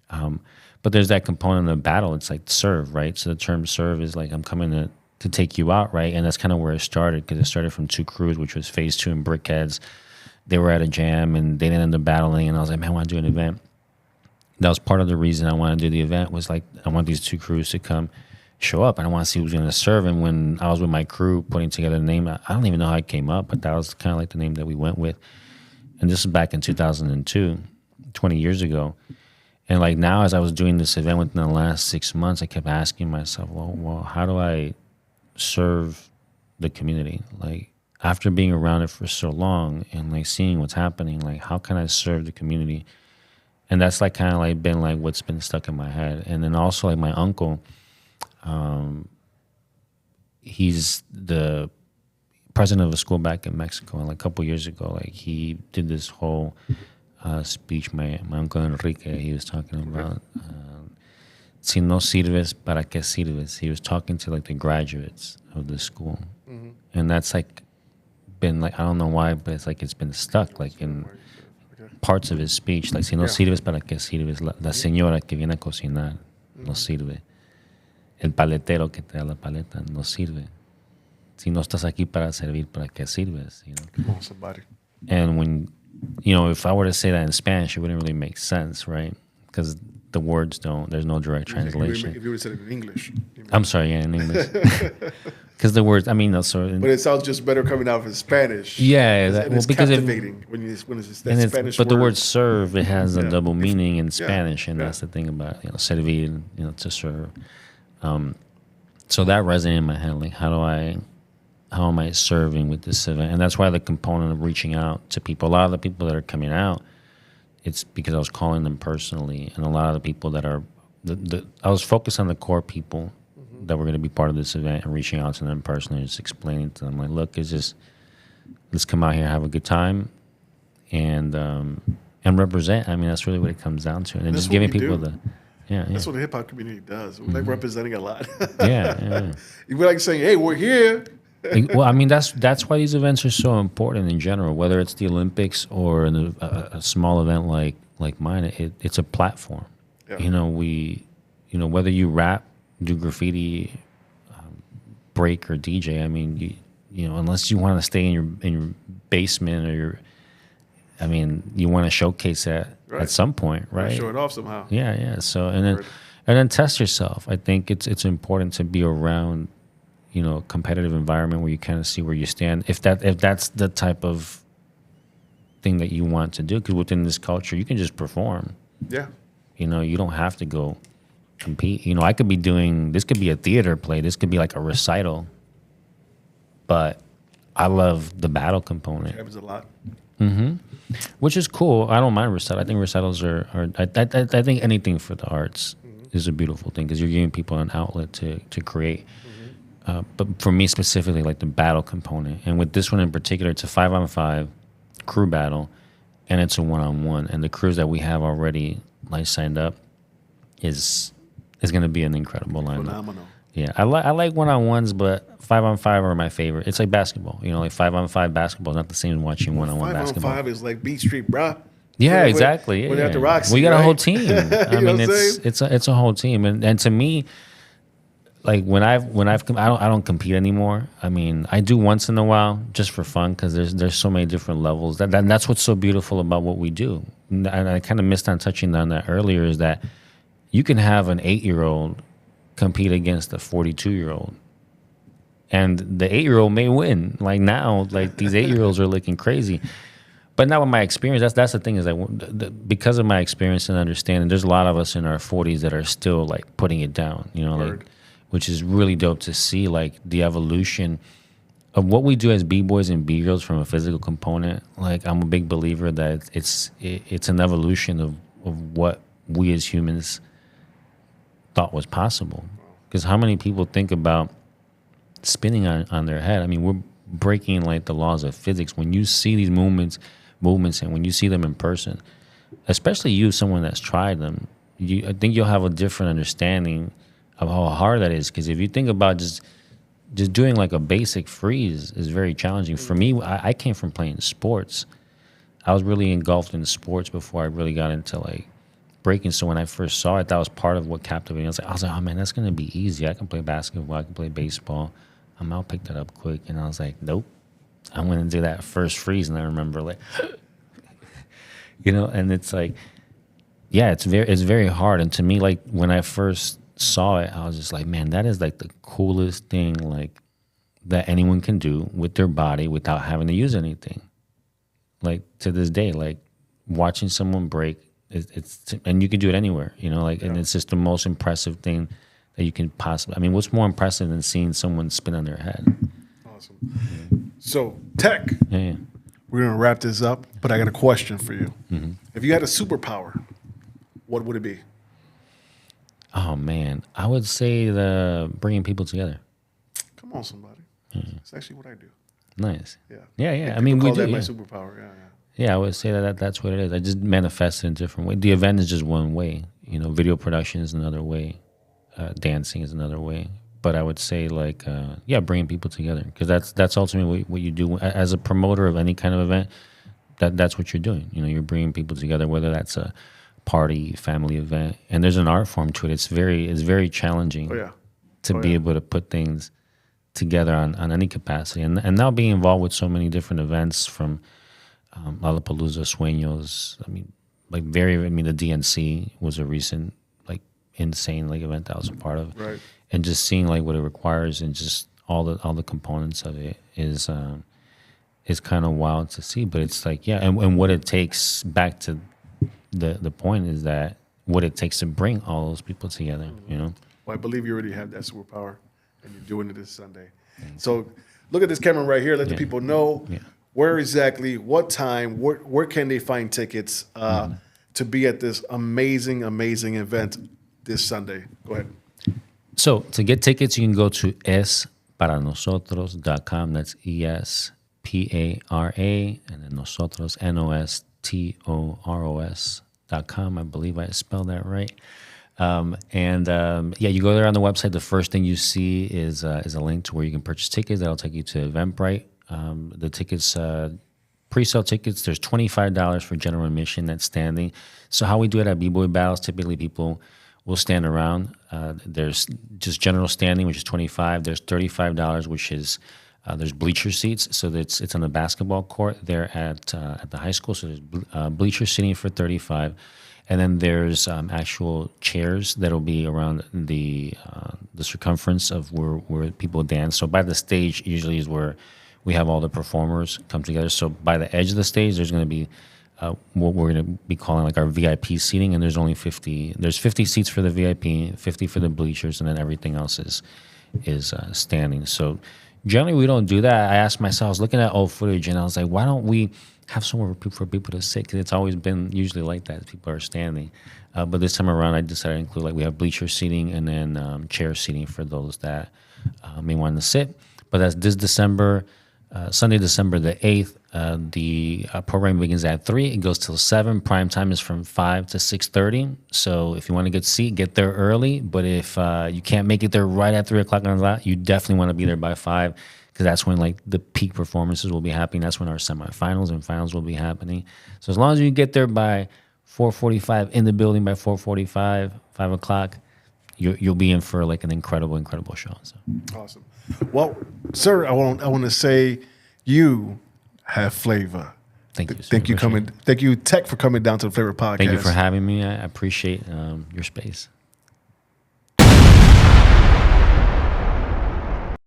But there's that component of battle. It's like serve, right? So the term serve is like I'm coming to take you out, right? And that's kind of where it started, because it started from two crews, which was Phase 2 and Brickheads. They were at a jam and they didn't end up battling. And I was like, man, I want to do an event. That was part of the reason I wanted to do the event, was like I want these two crews to come show up, and I want to see who's going to serve. And when I was with my crew putting together the name, I don't even know how it came up, but that was kind of like the name that we went with. And this was back in 2002, 20 years ago. And like now, as I was doing this event within the last 6 months, I kept asking myself, well, how do I serve the community? Like after being around it for so long and like seeing what's happening, like how can I serve the community? And that's like kind of like been like what's been stuck in my head. And then also like my uncle, he's the president of a school back in Mexico, and like a couple years ago, like he did this whole speech. My uncle Enrique, he was talking about si no sirves, para qué sirves. He was talking to like the graduates of the school, and that's like been like, I don't know why, but it's like it's been stuck like in parts of his speech. Like, si no sirves, ¿para qué sirves? La señora que viene a cocinar no sirve. El paletero que te da la paleta no sirve. Si no estás aquí para servir, ¿para qué sirves? You know? Come on, somebody. And when, if I were to say that in Spanish, it wouldn't really make sense, right? Because the words there's no direct translation. If you would have said it in English. I'm sorry, in English. Because the words, but it sounds just better coming out of Spanish. Yeah, it's because captivating when it's that Spanish but word. the word serve, it has a double meaning in Spanish, and that's the thing about servir, to serve. So that resonated in my head, like how am I serving with this event? And that's why the component of reaching out to people, a lot of the people that are coming out, it's because I was calling them personally, and a lot of the people that are, I was focused on the core people that were going to be part of this event and reaching out to them personally, just explaining to them, like, look, let's come out here, have a good time, and represent. I mean, that's really what it comes down to, and just giving people That's what the hip hop community does. We like representing a lot. Yeah. We like saying, "Hey, we're here." Well, I mean, that's why these events are so important in general. Whether it's the Olympics or a small event like mine, it's a platform. Yeah. Whether you rap, do graffiti, break, or DJ. I mean, unless you want to stay in your basement or you want to showcase that at some point, right? Show it off somehow. Yeah. So and then test yourself. I think it's important to be around, a competitive environment where you kind of see where you stand. If that's the type of thing that you want to do, because within this culture, you can just perform. Yeah. You don't have to go compete. I could be doing, this could be a theater play. This could be like a recital. But I love the battle component. It happens a lot. Mm-hmm. Which is cool. I don't mind recital. I think recitals are I think anything for the arts is a beautiful thing because you're giving people an outlet to create. But for me specifically, like the battle component, and with this one in particular, it's a 5-on-5 crew battle, and it's a 1-on-1. And the crews that we have already signed up is going to be an incredible lineup. Phenomenal. Yeah, I like 1-on-1s, but 5-on-5 are my favorite. It's like basketball, like 5-on-5 basketball is not the same as watching 1-on-1 basketball. 5-on-5 is like Beat Street, bruh. Yeah, exactly. When you're at the Roxy, we got a whole right? team. I mean, it's a whole team, and to me, like when I don't compete anymore. I mean, I do once in a while just for fun because there's so many different levels. That's what's so beautiful about what we do. And I kind of missed on touching on that earlier, is that you can have an 8-year-old compete against a 42-year-old, and the 8-year-old may win. Like now, like these 8-year-olds are looking crazy. But now with my experience, that's the thing, is that because of my experience and understanding, there's a lot of us in our 40s that are still like putting it down, which is really dope to see, like the evolution of what we do as B-boys and B-girls from a physical component. Like I'm a big believer that it's an evolution of what we as humans thought was possible. Because how many people think about spinning on their head? I mean, we're breaking like the laws of physics. When you see these movements, and when you see them in person, especially you, someone that's tried them, I think you'll have a different understanding of how hard that is. Because if you think about just doing like a basic freeze is very challenging. For me, I came from playing sports. I was really engulfed in sports before I really got into like breaking. So when I first saw it, that was part of what captivated me. I was like, oh man, that's gonna be easy. I can play basketball, I can play baseball. I'll pick that up quick. And I was like, nope. I'm gonna do that first freeze. And I remember like, and it's like, yeah, it's very hard. And to me, like when I first saw it, I was just like, man, that is like the coolest thing like that anyone can do with their body without having to use anything. Like to this day, like watching someone break, and you can do it anywhere, and it's just the most impressive thing that you can possibly. I mean, what's more impressive than seeing someone spin on their head? Awesome. Yeah. So, Tech, yeah. We're going to wrap this up, but I got a question for you. Mm-hmm. If you had a superpower, what would it be? Oh, man. I would say the bringing people together. Come on, somebody. Mm-hmm. That's actually what I do. Nice. Yeah. Yeah. I mean, we call do. That my superpower. Yeah. Yeah, I would say that's what it is. I just manifest it in a different way. The event is just one way. Video production is another way. Dancing is another way. But I would say like, bringing people together, because that's ultimately what you do as a promoter of any kind of event. That's what you're doing. You know, you're bringing people together, whether that's a party, family event, and there's an art form to it. It's very challenging to be able to put things together on any capacity. And now being involved with so many different events, from Lollapalooza, Sueños. The DNC was a recent like insane like event that I was a part of, right? And just seeing like what it requires and just all the components of it is kind of wild to see. But it's like, and what it takes, back to the point, is that what it takes to bring all those people together, you know? Well, I believe you already have that superpower, and you're doing it this Sunday. So look at this camera right here. Let the people know where exactly, what time, where can they find tickets to be at this amazing event this Sunday. Go ahead. So to get tickets, you can go to esparanosotros.com. That's ESPARA, and then nosotros, NOSTOROS.com. I believe I spelled that right. You go there on the website. The first thing you see is a link to where you can purchase tickets. That'll take you to Eventbrite. The tickets, pre-sale tickets, there's $25 for general admission. That's standing. So how we do it at B-Boy Battles, typically people will stand around. There's just general standing, which is $25. There's $35, which is there's bleacher seats. So it's on the basketball court there at the high school. So there's bleacher seating for $35. And then there's actual chairs that'll be around the circumference of where people dance. So by the stage usually is where we have all the performers come together. So by the edge of the stage, there's going to be what we're going to be calling like our VIP seating, and there's only 50. There's 50 seats for the VIP, 50 for the bleachers, and then everything else is standing. So generally we don't do that. I asked myself, I was looking at old footage, and I was like, why don't we have somewhere for people to sit? Because it's always been usually like that. People are standing. But this time around, I decided to include, like, we have bleacher seating and then chair seating for those that may want to sit. But that's this December, Sunday, December the 8th. The program begins at 3. It goes till 7. Prime time is from 5 to 6:30. So if you want to get a seat, get there early. But if you can't make it there right at 3 o'clock on the dot, you definitely want to be there by 5. Because that's when like the peak performances will be happening. That's when our semifinals and finals will be happening. So as long as you get there by 4:45, in the building by 4:45, 5 o'clock, you'll be in for like an incredible show. So. Awesome. Well, sir, I want to say you have flavor. Thank you. Thank you, Tech, for coming down to the Flava Podcast. Thank you for having me. I appreciate your space.